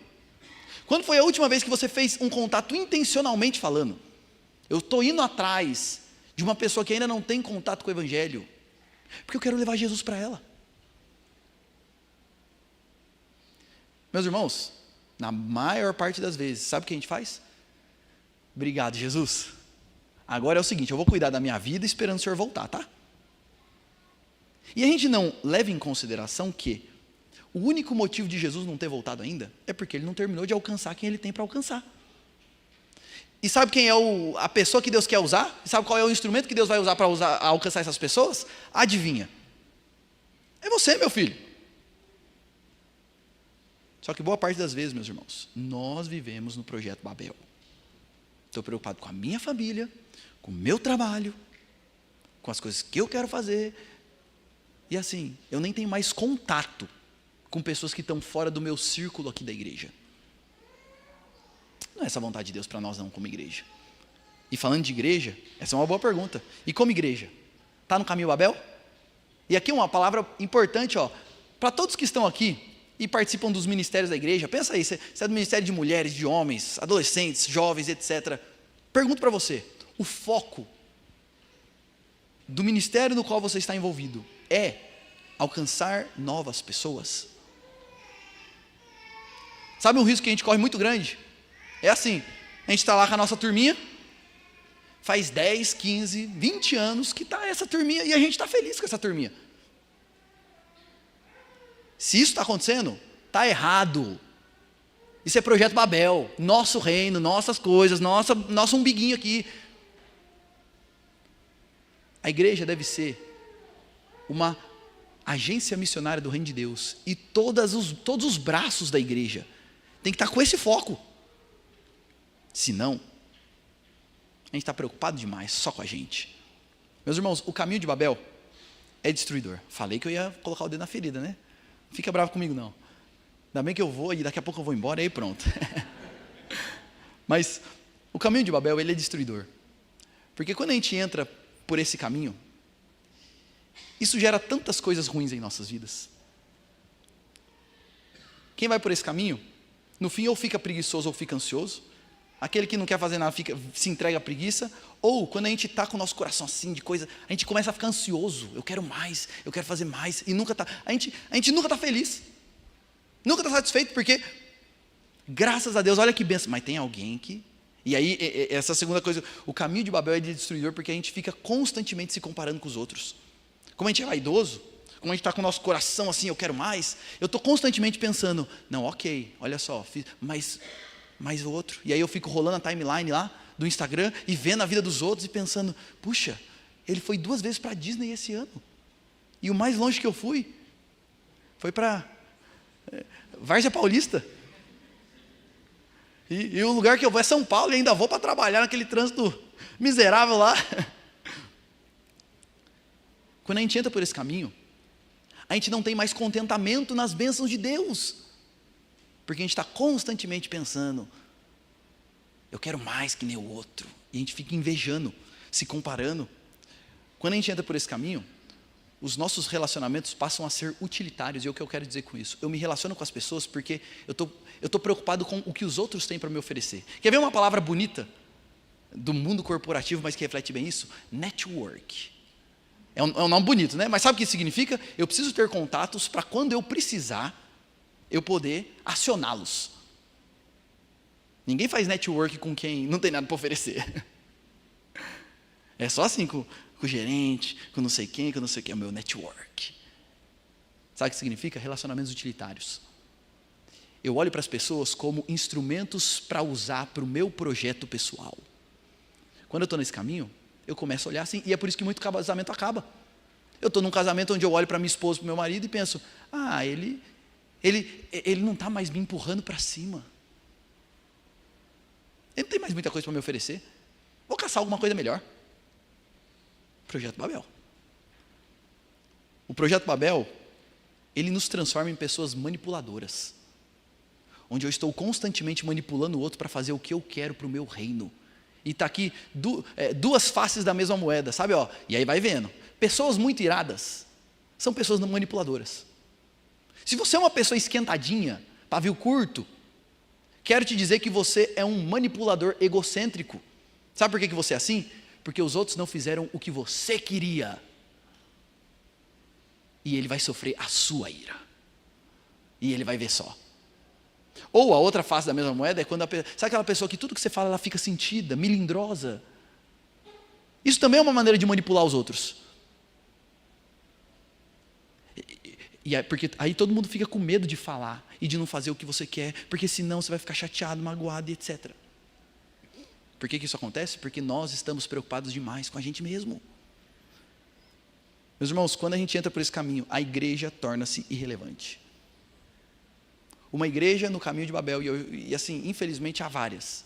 Quando foi a última vez que você fez um contato intencionalmente falando? Eu estou indo atrás de uma pessoa que ainda não tem contato com o Evangelho, porque eu quero levar Jesus para ela. Meus irmãos, na maior parte das vezes, sabe o que a gente faz? Obrigado, Jesus. Agora é o seguinte, eu vou cuidar da minha vida esperando o Senhor voltar, tá? E a gente não leva em consideração que o único motivo de Jesus não ter voltado ainda é porque ele não terminou de alcançar quem ele tem para alcançar. E sabe quem é a pessoa que Deus quer usar? E sabe qual é o instrumento que Deus vai usar para alcançar essas pessoas? Adivinha? É você, meu filho. Só que boa parte das vezes, meus irmãos, nós vivemos no projeto Babel. Estou preocupado com a minha família, com o meu trabalho, com as coisas que eu quero fazer. E assim, eu nem tenho mais contato com pessoas que estão fora do meu círculo aqui da igreja. Não é essa a vontade de Deus para nós não, como igreja. E falando de igreja, essa é uma boa pergunta. E como igreja? Está no caminho Babel? E aqui uma palavra importante, ó, para todos que estão aqui e participam dos ministérios da igreja, pensa aí, você é do ministério de mulheres, de homens, adolescentes, jovens, etc. Pergunto para você, o foco do ministério no qual você está envolvido é alcançar novas pessoas? Sabe um risco que a gente corre muito grande? É assim, a gente está lá com a nossa turminha, faz 10, 15, 20 anos que está essa turminha, e a gente está feliz com essa turminha. Se isso está acontecendo, está errado. Isso é projeto Babel, nosso reino, nossas coisas, nosso umbiguinho aqui. A igreja deve ser uma agência missionária do reino de Deus, e todos os braços da igreja tem que estar com esse foco. Senão, a gente está preocupado demais só com a gente. Meus irmãos, o caminho de Babel é destruidor. Falei que eu ia colocar o dedo na ferida, né? Não fica bravo comigo não. Ainda bem que eu vou e daqui a pouco eu vou embora e aí pronto. Mas o caminho de Babel, ele é destruidor. Porque quando a gente entra por esse caminho, isso gera tantas coisas ruins em nossas vidas. Quem vai por esse caminho, no fim ou fica preguiçoso ou fica ansioso. Aquele que não quer fazer nada se entrega à preguiça. Ou quando a gente está com o nosso coração assim de coisa, a gente começa a ficar ansioso. Eu quero mais, eu quero fazer mais. E nunca está. A gente nunca está feliz. Nunca está satisfeito, porque, graças a Deus, olha que bênção. Mas tem alguém que E aí, essa segunda coisa, o caminho de Babel é destruidor porque a gente fica constantemente se comparando com os outros. Como a gente é vaidoso, como a gente está com o nosso coração assim, eu quero mais, eu estou constantemente pensando, não, ok, olha só, mas o outro. E aí eu fico rolando a timeline lá do Instagram e vendo a vida dos outros e pensando, puxa, ele foi 2 vezes para a Disney esse ano. E o mais longe que eu fui foi para Várzea Paulista. E o lugar que eu vou é São Paulo e ainda vou para trabalhar naquele trânsito miserável lá. Quando a gente entra por esse caminho, a gente não tem mais contentamento nas bênçãos de Deus. Porque a gente está constantemente pensando, eu quero mais que nem o outro. E a gente fica invejando, se comparando. Quando a gente entra por esse caminho, os nossos relacionamentos passam a ser utilitários. E é o que eu quero dizer com isso. Eu me relaciono com as pessoas porque eu estou preocupado com o que os outros têm para me oferecer. Quer ver uma palavra bonita do mundo corporativo, mas que reflete bem isso? Network. É um nome bonito, né? Mas sabe o que significa? Eu preciso ter contatos para quando eu precisar, eu poder acioná-los. Ninguém faz network com quem não tem nada para oferecer. É só assim com o gerente, com não sei quem, é o meu network. Sabe o que significa? Relacionamentos utilitários. Eu olho para as pessoas como instrumentos para usar para o meu projeto pessoal. Quando eu estou nesse caminho, eu começo a olhar assim, e é por isso que muito casamento acaba. Eu estou num casamento onde eu olho para minha esposa, para o meu marido e penso, ele não está mais me empurrando para cima. Ele não tem mais muita coisa para me oferecer. Vou caçar alguma coisa melhor. Projeto Babel. O Projeto Babel, ele nos transforma em pessoas manipuladoras. Onde eu estou constantemente manipulando o outro para fazer o que eu quero para o meu reino. E está aqui 2 faces da mesma moeda, sabe? E aí vai vendo. Pessoas muito iradas são pessoas manipuladoras. Se você é uma pessoa esquentadinha, pavio curto, quero te dizer que você é um manipulador egocêntrico. Sabe por que você é assim? Porque os outros não fizeram o que você queria. E ele vai sofrer a sua ira. E ele vai ver só. Ou a outra face da mesma moeda é quando sabe aquela pessoa que tudo que você fala ela fica sentida, melindrosa. Isso também é uma maneira de manipular os outros. Porque aí todo mundo fica com medo de falar e de não fazer o que você quer, porque senão você vai ficar chateado, magoado e etc. Por que isso acontece? Porque nós estamos preocupados demais com a gente mesmo. Meus irmãos, quando a gente entra por esse caminho, a igreja torna-se irrelevante. Uma igreja no caminho de Babel, e assim, infelizmente há várias.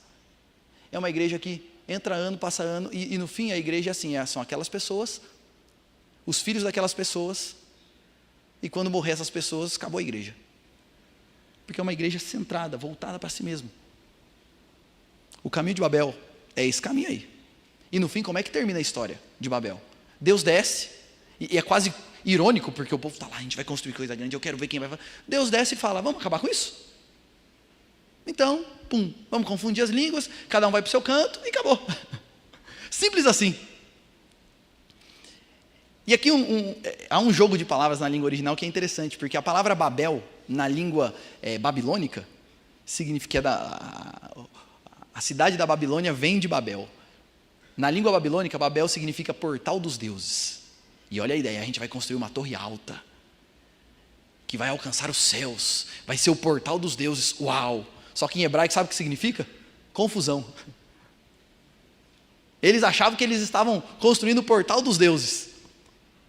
É uma igreja que entra ano, passa ano, e no fim a igreja assim, são aquelas pessoas, os filhos daquelas pessoas, e quando morrer essas pessoas, acabou a igreja. Porque é uma igreja centrada, voltada para si mesmo. O caminho de Babel é esse caminho aí. E no fim, como é que termina a história de Babel? Deus desce, e é quase irônico, porque o povo está lá, a gente vai construir coisa grande, eu quero ver quem vai fazer. Deus desce e fala, vamos acabar com isso? Então, vamos confundir as línguas, cada um vai para o seu canto e acabou. Simples assim. E aqui há um jogo de palavras na língua original que é interessante, porque a palavra Babel, na língua babilônica, significa a cidade da Babilônia vem de Babel. Na língua babilônica, Babel significa portal dos deuses. E olha a ideia, a gente vai construir uma torre alta, que vai alcançar os céus, vai ser o portal dos deuses, uau! Só que em hebraico sabe o que significa? Confusão. Eles achavam que eles estavam construindo o portal dos deuses,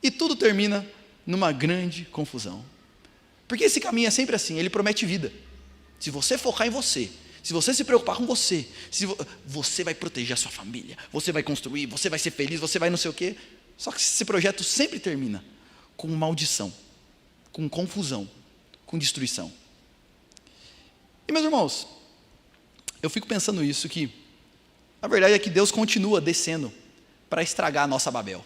e tudo termina numa grande confusão. Porque esse caminho é sempre assim, ele promete vida. Se você focar em você, se você se preocupar com você, você vai proteger a sua família, você vai construir, você vai ser feliz, você vai não sei o quê. Só que esse projeto sempre termina com maldição, com confusão, com destruição. E meus irmãos, eu fico pensando isso, que a verdade é que Deus continua descendo para estragar a nossa Babel.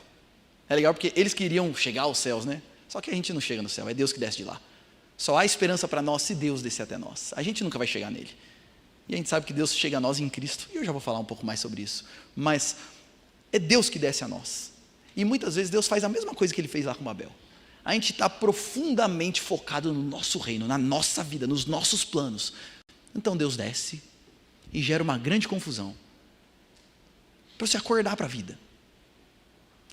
É legal porque eles queriam chegar aos céus, né? Só que a gente não chega no céu, é Deus que desce de lá. Só há esperança para nós se Deus descer até nós. A gente nunca vai chegar nele. E a gente sabe que Deus chega a nós em Cristo, e eu já vou falar um pouco mais sobre isso. Mas é Deus que desce a nós. E muitas vezes Deus faz a mesma coisa que Ele fez lá com Babel. A gente está profundamente focado no nosso reino, na nossa vida, nos nossos planos. Então Deus desce e gera uma grande confusão, para você acordar para a vida.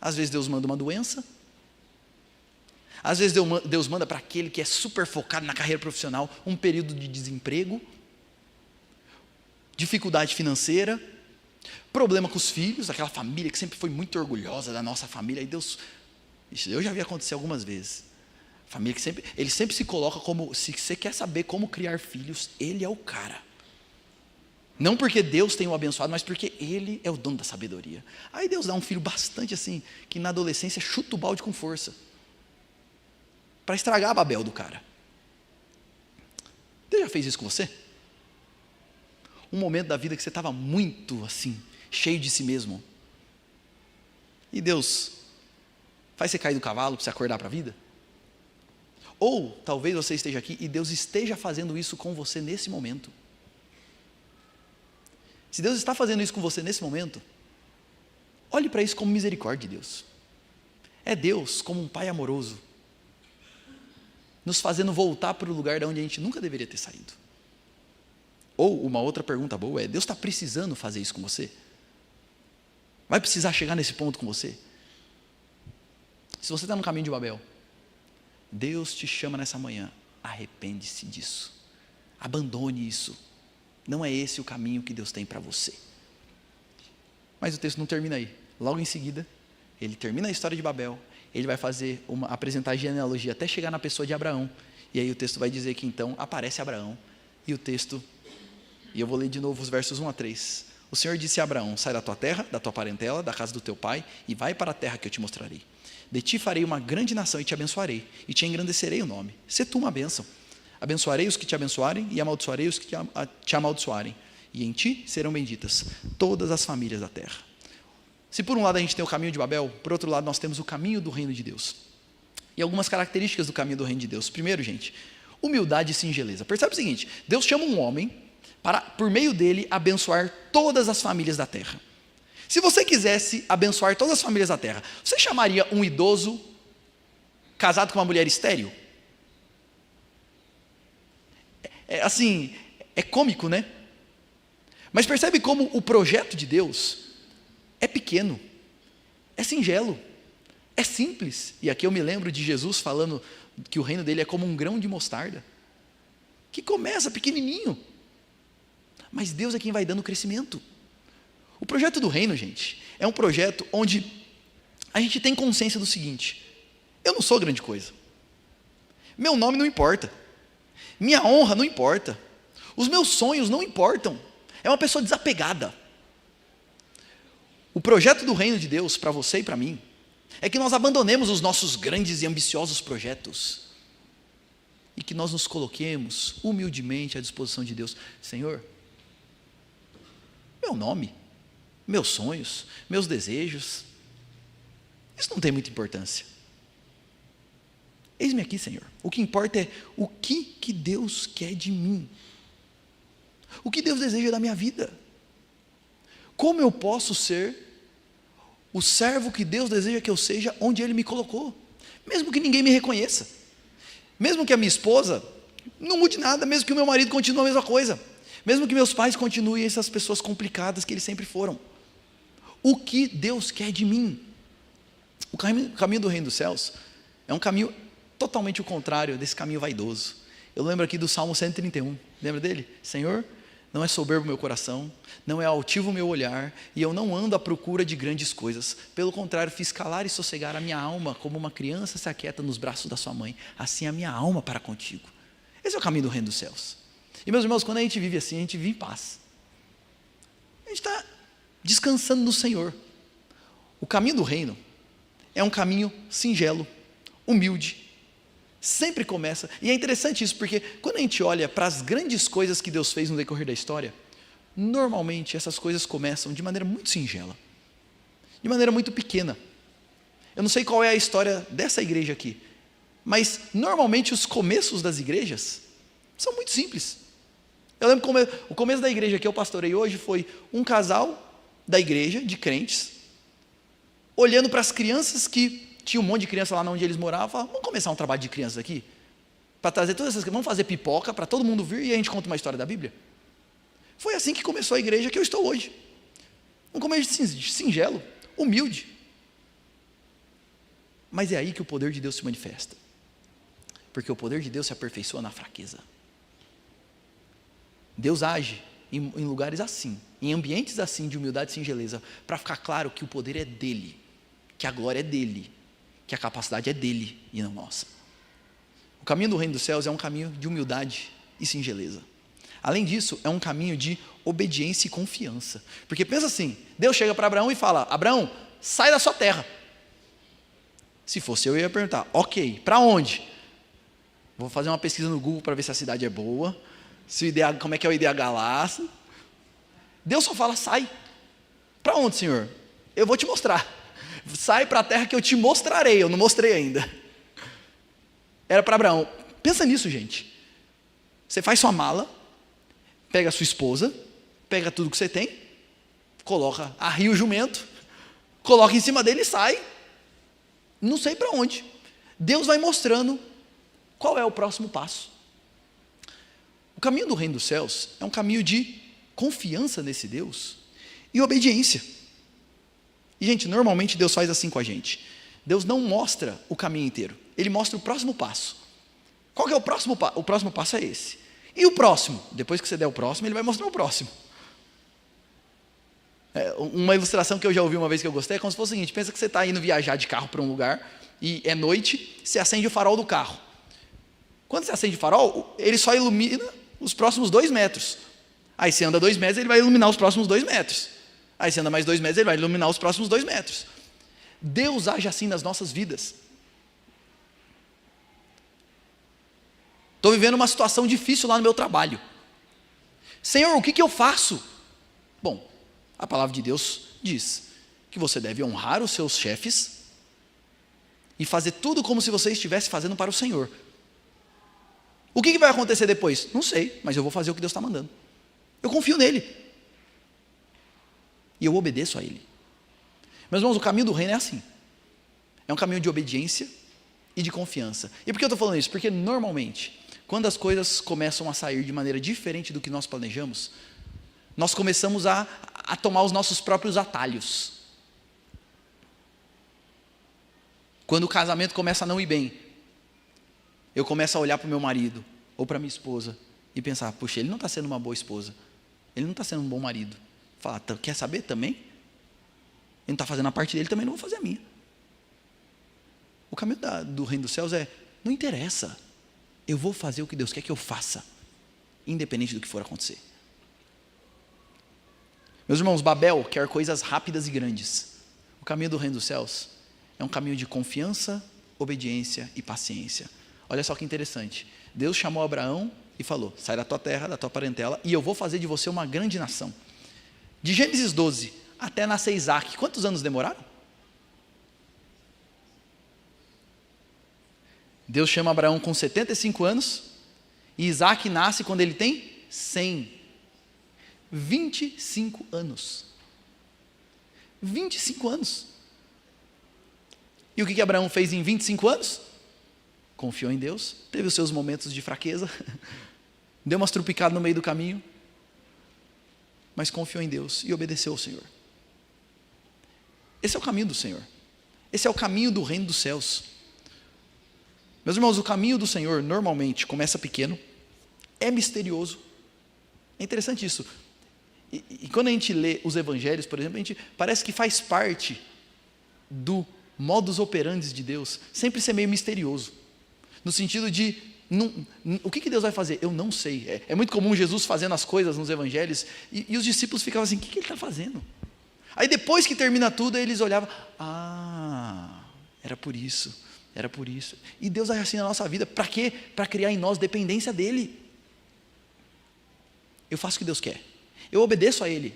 Às vezes Deus manda uma doença, às vezes Deus manda para aquele que é super focado na carreira profissional um período de desemprego, dificuldade financeira, problema com os filhos, aquela família que sempre foi muito orgulhosa da nossa família, e Deus, isso eu já vi acontecer algumas vezes, família que ele sempre se coloca como, se você quer saber como criar filhos, ele é o cara, não porque Deus tem o abençoado, mas porque ele é o dono da sabedoria. Aí Deus dá um filho bastante assim, que na adolescência chuta o balde com força, para estragar a Babel do cara. Deus já fez isso com você? Um momento da vida que você estava muito assim, cheio de si mesmo, e Deus faz você cair do cavalo para você acordar para a vida? Ou talvez você esteja aqui e Deus esteja fazendo isso com você nesse momento. Se Deus está fazendo isso com você nesse momento, olhe para isso como misericórdia de Deus. É Deus como um pai amoroso, nos fazendo voltar para o lugar de onde a gente nunca deveria ter saído. Ou uma outra pergunta boa é, Deus está precisando fazer isso com você? Vai precisar chegar nesse ponto com você? Se você está no caminho de Babel, Deus te chama nessa manhã, arrepende-se disso, abandone isso, não é esse o caminho que Deus tem para você. Mas o texto não termina aí, logo em seguida, ele termina a história de Babel, ele vai apresentar a genealogia até chegar na pessoa de Abraão, e aí o texto vai dizer que então aparece Abraão, e o texto, e eu vou ler de novo os versos 1 a 3, o Senhor disse a Abraão, sai da tua terra, da tua parentela, da casa do teu pai, e vai para a terra que eu te mostrarei. De ti farei uma grande nação e te abençoarei, e te engrandecerei o nome. Sê tu uma bênção. Abençoarei os que te abençoarem, e amaldiçoarei os que te amaldiçoarem. E em ti serão benditas todas as famílias da terra. Se por um lado a gente tem o caminho de Babel, por outro lado nós temos o caminho do reino de Deus. E algumas características do caminho do reino de Deus. Primeiro, gente, humildade e singeleza. Percebe o seguinte, Deus chama um homem para, por meio dele, abençoar todas as famílias da terra. Se você quisesse abençoar todas as famílias da terra, você chamaria um idoso casado com uma mulher estéril? É cômico, né? Mas percebe como o projeto de Deus é pequeno, é singelo, é simples. E aqui eu me lembro de Jesus falando que o reino dele é como um grão de mostarda, que começa pequenininho, mas Deus é quem vai dando crescimento. O projeto do reino, gente, é um projeto onde a gente tem consciência do seguinte, eu não sou grande coisa, meu nome não importa, minha honra não importa, os meus sonhos não importam, é uma pessoa desapegada. O projeto do reino de Deus para você e para mim é que nós abandonemos os nossos grandes e ambiciosos projetos e que nós nos coloquemos humildemente à disposição de Deus. Senhor, meu nome, meus sonhos, meus desejos, isso não tem muita importância. Eis-me aqui, Senhor. O que importa é o que Deus quer de mim. O que Deus deseja da minha vida. Como eu posso ser o servo que Deus deseja que eu seja onde Ele me colocou. Mesmo que ninguém me reconheça. Mesmo que a minha esposa não mude nada, mesmo que o meu marido continue a mesma coisa. Mesmo que meus pais continuem essas pessoas complicadas que eles sempre foram. O que Deus quer de mim? O caminho do reino dos céus é um caminho totalmente o contrário desse caminho vaidoso. Eu lembro aqui do Salmo 131, lembra dele? Senhor, não é soberbo o meu coração, não é altivo o meu olhar, e eu não ando à procura de grandes coisas. Pelo contrário, fiz calar e sossegar a minha alma, como uma criança se aquieta nos braços da sua mãe, assim a minha alma para contigo. Esse é o caminho do reino dos céus. E meus irmãos, quando a gente vive assim, a gente vive em paz. A gente está descansando no Senhor. O caminho do reino é um caminho singelo, humilde, sempre começa, e é interessante isso, porque quando a gente olha para as grandes coisas que Deus fez no decorrer da história, normalmente essas coisas começam de maneira muito singela, de maneira muito pequena. Eu não sei qual é a história dessa igreja aqui, mas normalmente os começos das igrejas são muito simples. Eu lembro como o começo da igreja que eu pastorei hoje foi um casal da igreja, de crentes, olhando para as crianças que tinha um monte de criança lá onde eles moravam, falavam, vamos começar um trabalho de crianças aqui? Para trazer todas essas crianças, vamos fazer pipoca para todo mundo vir e a gente conta uma história da Bíblia? Foi assim que começou a igreja que eu estou hoje. Um começo singelo, humilde. Mas é aí que o poder de Deus se manifesta. Porque o poder de Deus se aperfeiçoa na fraqueza. Deus age em lugares assim, em ambientes assim de humildade e singeleza, para ficar claro que o poder é dele, que a glória é dele, que a capacidade é dele e não nossa. O caminho do reino dos céus é um caminho de humildade e singeleza. Além disso, é um caminho de obediência e confiança. Porque pensa assim, Deus chega para Abraão e fala: Abraão, sai da sua terra. Se fosse eu ia perguntar: ok, para onde? Vou fazer uma pesquisa no Google para ver se a cidade é boa, como é que é o IDH lá. Deus só fala: sai. Para onde, Senhor? Eu vou te mostrar. Sai para a terra que eu te mostrarei. Eu não mostrei ainda. Era para Abraão. Pensa nisso, gente. Você faz sua mala, pega a sua esposa, pega tudo que você tem, coloca, arria o jumento, coloca em cima dele e sai. Não sei para onde. Deus vai mostrando qual é o próximo passo. O caminho do reino dos céus é um caminho de confiança nesse Deus e obediência. E, gente, normalmente Deus faz assim com a gente. Deus não mostra o caminho inteiro. Ele mostra o próximo passo. Qual que é o próximo passo? O próximo passo é esse. E o próximo? Depois que você der o próximo, ele vai mostrar o próximo. Uma ilustração que eu já ouvi uma vez que eu gostei é como se fosse o seguinte: pensa que você está indo viajar de carro para um lugar e é noite, você acende o farol do carro. Quando você acende o farol, ele só ilumina os próximos 2 metros. Aí você anda 2 metros, ele vai iluminar os próximos 2 metros. Aí você anda mais 2 metros, ele vai iluminar os próximos 2 metros. Deus age assim nas nossas vidas. Estou vivendo uma situação difícil lá no meu trabalho. Senhor, o que eu faço? Bom, a palavra de Deus diz que você deve honrar os seus chefes e fazer tudo como se você estivesse fazendo para o Senhor. O que vai acontecer depois? Não sei, mas eu vou fazer o que Deus está mandando. Eu confio nele. E eu obedeço a ele. Meus irmãos, o caminho do reino é assim. É um caminho de obediência e de confiança. E por que eu estou falando isso? Porque normalmente, quando as coisas começam a sair de maneira diferente do que nós planejamos, nós começamos a tomar os nossos próprios atalhos. Quando o casamento começa a não ir bem, eu começo a olhar para o meu marido ou para a minha esposa e pensar: puxa, ele não está sendo uma boa esposa, ele não está sendo um bom marido. Falar: quer saber também? Ele não está fazendo a parte dele, também não vou fazer a minha. O caminho do reino dos céus é: não interessa, eu vou fazer o que Deus quer que eu faça, independente do que for acontecer. Meus irmãos, Babel quer coisas rápidas e grandes. O caminho do reino dos céus é um caminho de confiança, obediência e paciência. Olha só que interessante. Deus chamou Abraão e falou: sai da tua terra, da tua parentela, e eu vou fazer de você uma grande nação. De Gênesis 12 até nascer Isaac, quantos anos demoraram? Deus chama Abraão com 75 anos, e Isaac nasce quando ele tem 100. 25 anos. 25 anos. E o que Abraão fez em 25 anos? Confiou em Deus, teve os seus momentos de fraqueza, deu umas trupicadas no meio do caminho, mas confiou em Deus e obedeceu ao Senhor. Esse é o caminho do Senhor. Esse é o caminho do reino dos céus. Meus irmãos, o caminho do Senhor normalmente começa pequeno, é misterioso. É interessante isso. E quando a gente lê os evangelhos, por exemplo, a gente parece que faz parte do modus operandi de Deus sempre ser meio misterioso. No sentido de, o que Deus vai fazer? Eu não sei. É muito comum Jesus fazendo as coisas nos evangelhos, e os discípulos ficavam assim: o que ele está fazendo? Aí depois que termina tudo, eles olhavam: era por isso, era por isso. E Deus age assim na nossa vida, para quê? Para criar em nós dependência dEle. Eu faço o que Deus quer, eu obedeço a Ele,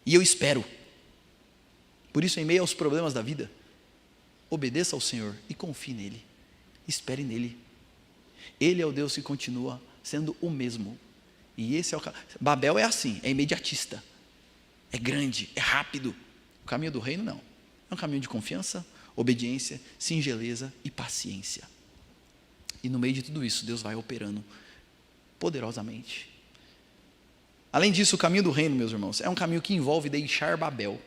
e eu espero. Por isso, em meio aos problemas da vida, obedeça ao Senhor e confie nele, espere nele. Ele é o Deus que continua sendo o mesmo. E esse é o Babel é assim, é imediatista, é grande, é rápido. O caminho do reino não, é um caminho de confiança, obediência, singeleza e paciência. E no meio de tudo isso, Deus vai operando poderosamente. Além disso, o caminho do reino, meus irmãos, é um caminho que envolve deixar Babel.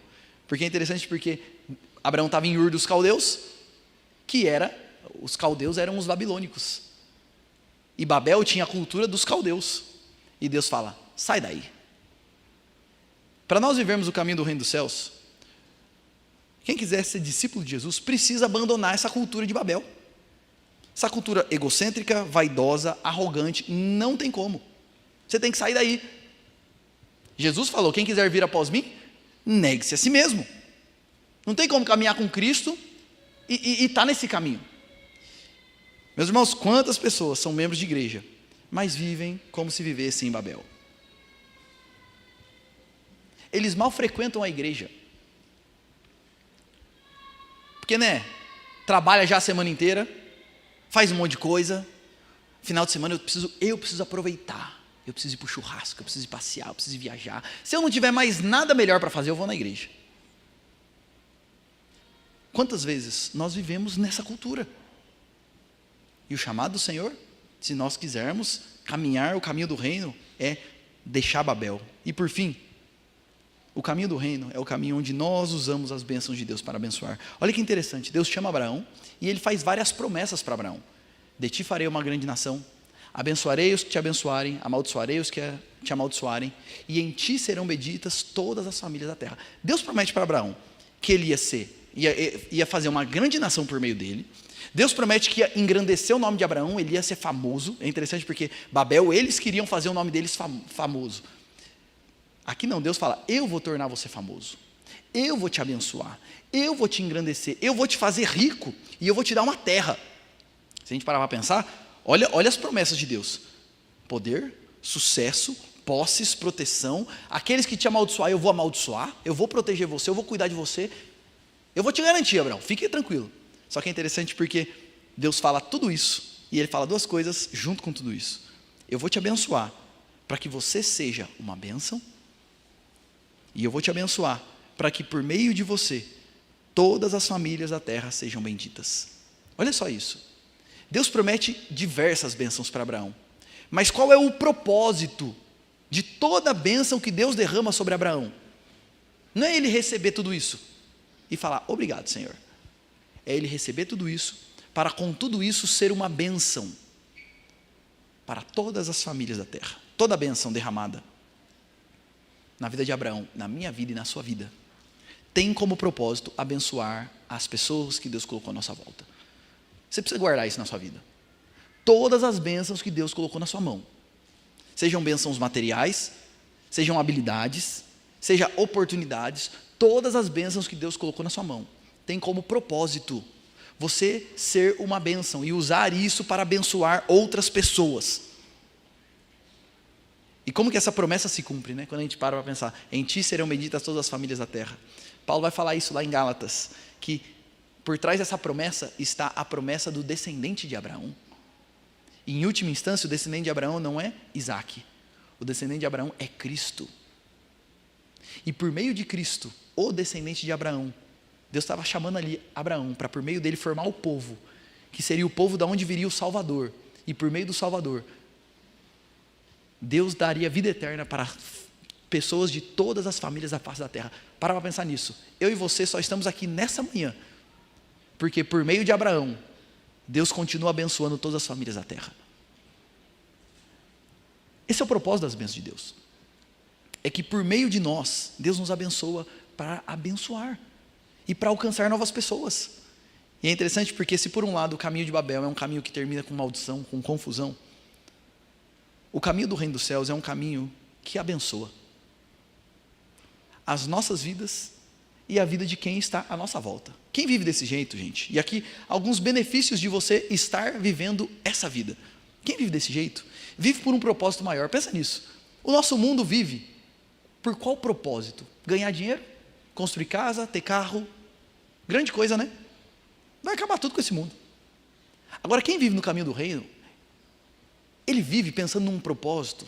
Porque é interessante porque Abraão estava em Ur dos Caldeus, os caldeus eram os babilônicos. E Babel tinha a cultura dos caldeus. E Deus fala, sai daí. Para nós vivermos o caminho do reino dos céus, quem quiser ser discípulo de Jesus precisa abandonar essa cultura de Babel. Essa cultura egocêntrica, vaidosa, arrogante, não tem como. Você tem que sair daí. Jesus falou, quem quiser vir após mim, negue-se a si mesmo. Não tem como caminhar com Cristo e estar nesse caminho. Meus irmãos, quantas pessoas são membros de igreja, mas vivem como se vivessem em Babel? Eles mal frequentam a igreja. Porque, trabalha já a semana inteira, faz um monte de coisa, final de semana eu preciso aproveitar. Eu preciso ir para o churrasco, eu preciso ir passear, eu preciso ir viajar. Se eu não tiver mais nada melhor para fazer, eu vou na igreja. Quantas vezes nós vivemos nessa cultura? E o chamado do Senhor, se nós quisermos caminhar o caminho do reino, é deixar Babel. E por fim, o caminho do reino é o caminho onde nós usamos as bênçãos de Deus para abençoar. Olha que interessante, Deus chama Abraão e ele faz várias promessas para Abraão. De ti farei uma grande nação, abençoarei os que te abençoarem, amaldiçoarei os que te amaldiçoarem, e em ti serão benditas todas as famílias da terra. Deus promete para Abraão que ele ia fazer uma grande nação por meio dele. Deus promete que ia engrandecer o nome de Abraão, ele ia ser famoso. É interessante porque Babel, eles queriam fazer o nome deles famoso. Aqui não, Deus fala, eu vou tornar você famoso, eu vou te abençoar, eu vou te engrandecer, eu vou te fazer rico, e eu vou te dar uma terra. Se a gente parar para pensar, olha as promessas de Deus: poder, sucesso, posses, proteção. Aqueles que te amaldiçoar, eu vou amaldiçoar, eu vou proteger você, eu vou cuidar de você, eu vou te garantir, Abraão, fique tranquilo. Só que é interessante porque Deus fala tudo isso, e ele fala duas coisas junto com tudo isso. Eu vou te abençoar para que você seja uma bênção, e eu vou te abençoar para que por meio de você todas as famílias da terra sejam benditas. Olha só isso. Deus promete diversas bênçãos para Abraão, mas qual é o propósito de toda a bênção que Deus derrama sobre Abraão? Não é ele receber tudo isso e falar, obrigado, Senhor. É ele receber tudo isso, para com tudo isso ser uma bênção para todas as famílias da terra. Toda a bênção derramada na vida de Abraão, na minha vida e na sua vida, tem como propósito abençoar as pessoas que Deus colocou à nossa volta. Você precisa guardar isso na sua vida. Todas as bênçãos que Deus colocou na sua mão, sejam bênçãos materiais, sejam habilidades, sejam oportunidades, todas as bênçãos que Deus colocou na sua mão, tem como propósito você ser uma bênção e usar isso para abençoar outras pessoas. E como que essa promessa se cumpre, Quando a gente para pensar, em ti serão benditas todas as famílias da terra. Paulo vai falar isso lá em Gálatas, que por trás dessa promessa está a promessa do descendente de Abraão. E em última instância, o descendente de Abraão não é Isaac, o descendente de Abraão é Cristo. E por meio de Cristo, o descendente de Abraão, Deus estava chamando ali Abraão para por meio dele formar o povo, que seria o povo da onde viria o Salvador. E por meio do Salvador, Deus daria vida eterna para pessoas de todas as famílias da face da terra. Para pensar nisso. Eu e você só estamos aqui nessa manhã porque por meio de Abraão, Deus continua abençoando todas as famílias da terra. Esse é o propósito das bênçãos de Deus. É que por meio de nós, Deus nos abençoa para abençoar e para alcançar novas pessoas. E é interessante porque se por um lado o caminho de Babel é um caminho que termina com maldição, com confusão, o caminho do reino dos céus é um caminho que abençoa as nossas vidas e a vida de quem está à nossa volta. Quem vive desse jeito, gente? E aqui, alguns benefícios de você estar vivendo essa vida. Quem vive desse jeito, vive por um propósito maior. Pensa nisso. O nosso mundo vive por qual propósito? Ganhar dinheiro? Construir casa? Ter carro? Grande coisa, né? Vai acabar tudo com esse mundo. Agora, quem vive no caminho do reino, ele vive pensando num propósito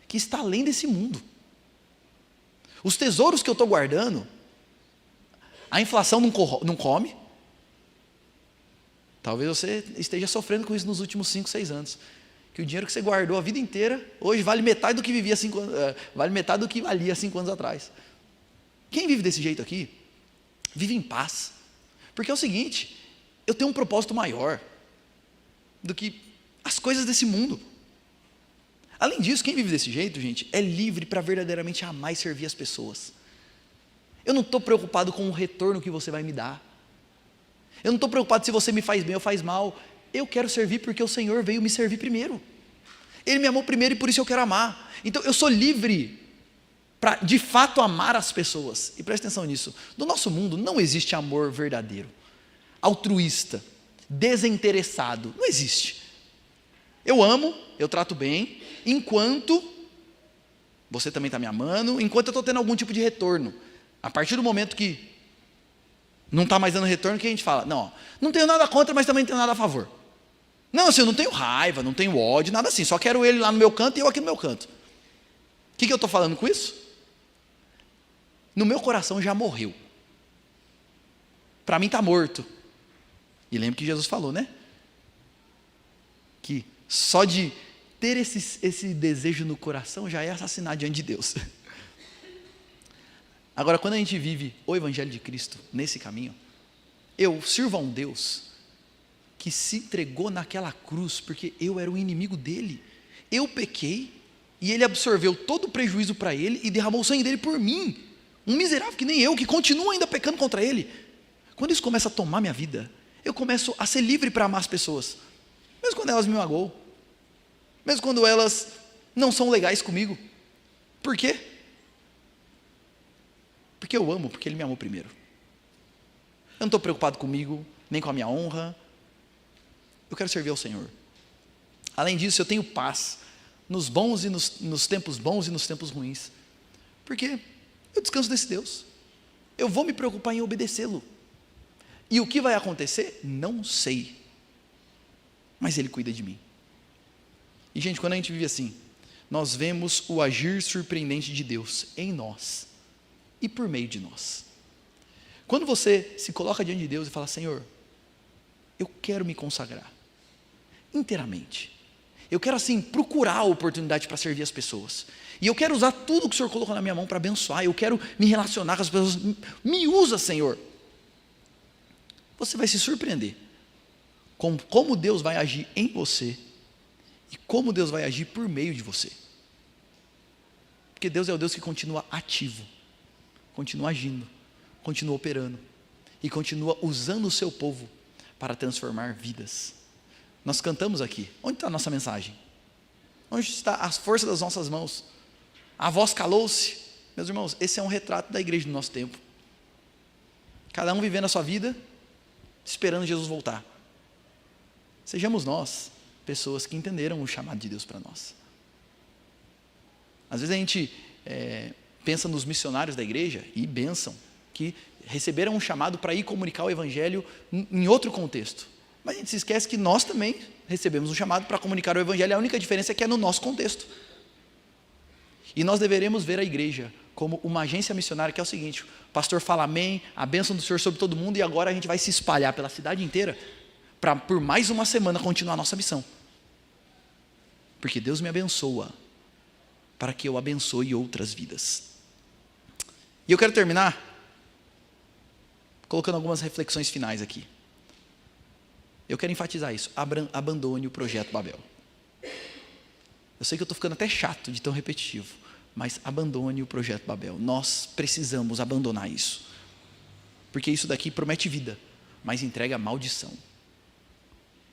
que está além desse mundo. Os tesouros que eu estou guardando, a inflação não come. Talvez você esteja sofrendo com isso nos últimos 5, 6 anos. que o dinheiro que você guardou a vida inteira, hoje vale metade do que vale metade do que valia 5 anos atrás. Quem vive desse jeito aqui, vive em paz. Porque é o seguinte, eu tenho um propósito maior do que as coisas desse mundo. Além disso, quem vive desse jeito, gente, é livre para verdadeiramente amar e servir as pessoas. Eu não estou preocupado com o retorno que você vai me dar. Eu não estou preocupado se você me faz bem ou faz mal. Eu quero servir porque o Senhor veio me servir primeiro. Ele me amou primeiro e por isso eu quero amar. Então eu sou livre para de fato amar as pessoas. E presta atenção nisso. No nosso mundo não existe amor verdadeiro, altruísta, desinteressado. Não existe. Eu amo, eu trato bem, enquanto você também está me amando, enquanto eu estou tendo algum tipo de retorno. A partir do momento que não está mais dando retorno, que a gente fala, não tenho nada contra, mas também não tenho nada a favor. Não, assim, eu não tenho raiva, não tenho ódio, nada assim, só quero ele lá no meu canto e eu aqui no meu canto. O que eu estou falando com isso? No meu coração já morreu. Para mim está morto. E lembra que Jesus falou, né? Que só de ter esse desejo no coração já é assassinar diante de Deus. Agora, quando a gente vive o Evangelho de Cristo nesse caminho, eu sirvo a um Deus que se entregou naquela cruz, porque eu era o inimigo dele. Eu pequei, e ele absorveu todo o prejuízo para ele, e derramou o sangue dele por mim. Um miserável que nem eu, que continua ainda pecando contra ele. Quando isso começa a tomar minha vida, eu começo a ser livre para amar as pessoas. Mesmo quando elas me magoam. Mesmo quando elas não são legais comigo. Por quê? Porque eu amo, porque ele me amou primeiro. Eu não estou preocupado comigo, nem com a minha honra. Eu quero servir ao Senhor. Além disso, eu tenho paz nos bons e nos tempos bons e nos tempos ruins. Porque eu descanso desse Deus. Eu vou me preocupar em obedecê-lo. E o que vai acontecer? Não sei. Mas Ele cuida de mim. E, gente, quando a gente vive assim, nós vemos o agir surpreendente de Deus em nós e por meio de nós. Quando você se coloca diante de Deus e fala, Senhor, eu quero me consagrar inteiramente. Eu quero, assim, procurar a oportunidade para servir as pessoas. E eu quero usar tudo que o Senhor colocou na minha mão para abençoar. Eu quero me relacionar com as pessoas. Me usa, Senhor. Você vai se surpreender com como Deus vai agir em você e como Deus vai agir por meio de você. Porque Deus é o Deus que continua ativo, continua agindo, continua operando e continua usando o seu povo para transformar vidas. Nós cantamos aqui. Onde está a nossa mensagem? Onde está a força das nossas mãos? A voz calou-se. Meus irmãos, esse é um retrato da igreja do nosso tempo. Cada um vivendo a sua vida, esperando Jesus voltar. Sejamos nós, pessoas que entenderam o chamado de Deus para nós. Às vezes a gente pensa nos missionários da igreja, e bênção, que receberam um chamado para ir comunicar o evangelho em outro contexto. Mas a gente se esquece que nós também recebemos um chamado para comunicar o evangelho, a única diferença é que é no nosso contexto. E nós deveremos ver a igreja como uma agência missionária, que é o seguinte, o pastor fala amém, a bênção do Senhor sobre todo mundo, e agora a gente vai se espalhar pela cidade inteira, para por mais uma semana continuar a nossa missão. Porque Deus me abençoa, para que eu abençoe outras vidas. E eu quero terminar colocando algumas reflexões finais aqui. Eu quero enfatizar isso, abandone o projeto Babel. Eu sei que eu estou ficando até chato de tão repetitivo, mas abandone o projeto Babel. Nós precisamos abandonar isso, porque isso daqui promete vida, mas entrega maldição.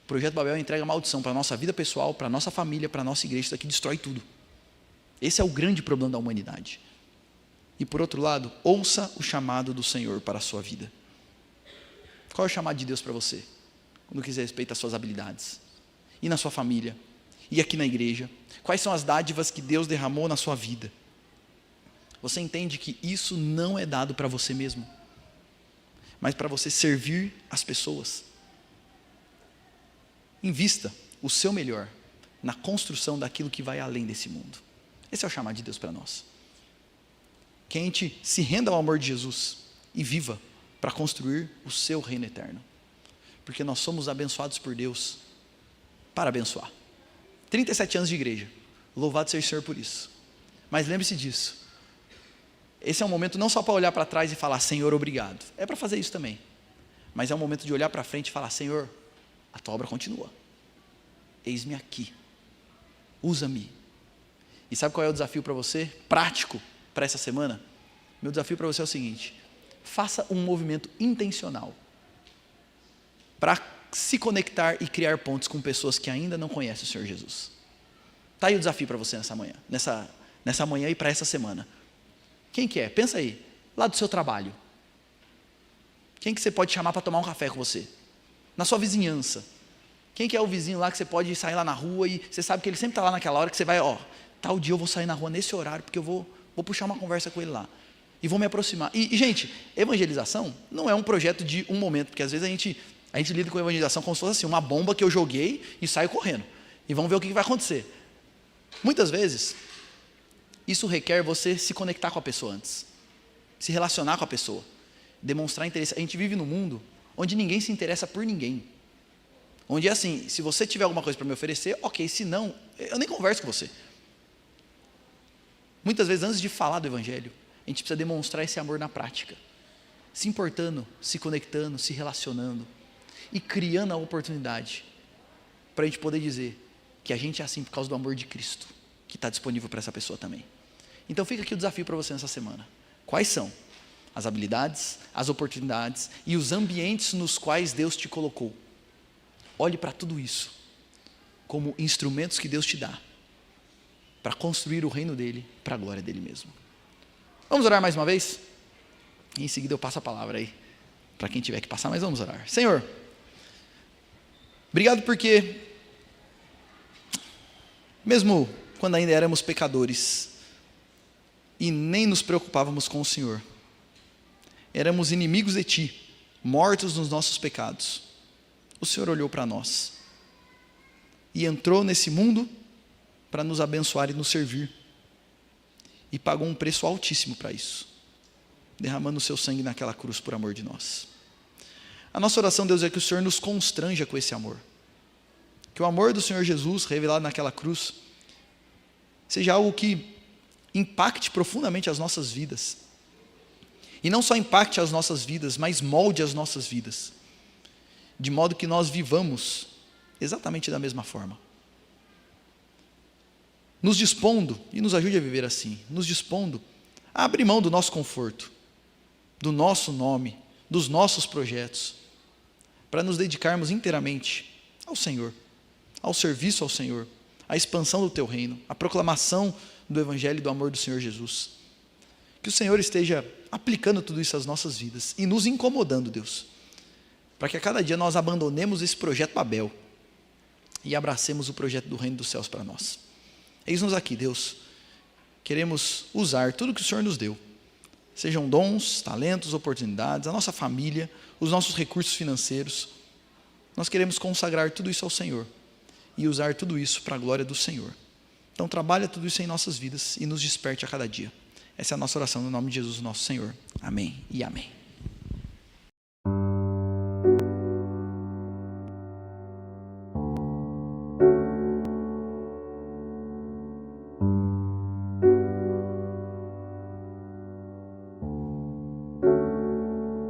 O projeto Babel entrega maldição para a nossa vida pessoal, para a nossa família, para a nossa igreja. Isso daqui destrói tudo. Esse é o grande problema da humanidade. E por outro lado, ouça o chamado do Senhor para a sua vida. Qual é o chamado de Deus para você? Quando quiser respeitar as suas habilidades, e na sua família, e aqui na igreja. Quais são as dádivas que Deus derramou na sua vida? Você entende que isso não é dado para você mesmo, mas para você servir as pessoas. Invista o seu melhor na construção daquilo que vai além desse mundo. Esse é o chamado de Deus para nós. Que a gente se renda ao amor de Jesus e viva para construir o seu reino eterno. Porque nós somos abençoados por Deus para abençoar. 37 anos de igreja. Louvado seja o Senhor por isso. Mas lembre-se disso. Esse é um momento não só para olhar para trás e falar, Senhor, obrigado. É para fazer isso também. Mas é um momento de olhar para frente e falar, Senhor, a tua obra continua. Eis-me aqui. Usa-me. E sabe qual é o desafio para você? Prático, para essa semana? Meu desafio para você é o seguinte: faça um movimento intencional para se conectar e criar pontos com pessoas que ainda não conhecem o Senhor Jesus. Está aí o desafio para você nessa manhã, nessa manhã e para essa semana. Quem que é? Pensa aí, lá do seu trabalho. Quem que você pode chamar para tomar um café com você? Na sua vizinhança. Quem que é o vizinho lá que você pode sair lá na rua e você sabe que ele sempre está lá naquela hora que você vai, tal dia eu vou sair na rua nesse horário, porque eu vou puxar uma conversa com ele lá. E vou me aproximar. E gente, evangelização não é um projeto de um momento, porque às vezes a gente lida com evangelização como se fosse assim, uma bomba que eu joguei e saio correndo. E vamos ver o que vai acontecer. Muitas vezes, isso requer você se conectar com a pessoa antes. Se relacionar com a pessoa. Demonstrar interesse. A gente vive num mundo onde ninguém se interessa por ninguém. Onde é assim, se você tiver alguma coisa para me oferecer, ok, se não, eu nem converso com você. Muitas vezes, antes de falar do Evangelho, a gente precisa demonstrar esse amor na prática. Se importando, se conectando, se relacionando. E criando a oportunidade para a gente poder dizer que a gente é assim por causa do amor de Cristo, que está disponível para essa pessoa também. Então fica aqui o desafio para você nessa semana. Quais são as habilidades, as oportunidades e os ambientes nos quais Deus te colocou? Olhe para tudo isso como instrumentos que Deus te dá para construir o reino dele, para a glória dele mesmo. Vamos orar mais uma vez? E em seguida eu passo a palavra aí para quem tiver que passar, mas vamos orar. Senhor, obrigado porque mesmo quando ainda éramos pecadores e nem nos preocupávamos com o Senhor, éramos inimigos de Ti, mortos nos nossos pecados, o Senhor olhou para nós e entrou nesse mundo para nos abençoar e nos servir, e pagou um preço altíssimo para isso, derramando o seu sangue naquela cruz por amor de nós. A nossa oração, Deus, é que o Senhor nos constranja com esse amor, que o amor do Senhor Jesus revelado naquela cruz seja algo que impacte profundamente as nossas vidas, e não só impacte as nossas vidas, mas molde as nossas vidas, de modo que nós vivamos exatamente da mesma forma. Nos dispondo, e nos ajude a viver assim, nos dispondo a abrir mão do nosso conforto, do nosso nome, dos nossos projetos, para nos dedicarmos inteiramente ao Senhor, ao serviço ao Senhor, à expansão do Teu reino, à proclamação do Evangelho e do amor do Senhor Jesus. Que o Senhor esteja aplicando tudo isso às nossas vidas e nos incomodando, Deus, para que a cada dia nós abandonemos esse projeto Babel e abracemos o projeto do reino dos céus para nós. Eis-nos aqui, Deus, queremos usar tudo que o Senhor nos deu, sejam dons, talentos, oportunidades, a nossa família, os nossos recursos financeiros. Nós queremos consagrar tudo isso ao Senhor e usar tudo isso para a glória do Senhor. Então trabalha tudo isso em nossas vidas e nos desperte a cada dia. Essa é a nossa oração no nome de Jesus, nosso Senhor. Amém e amém.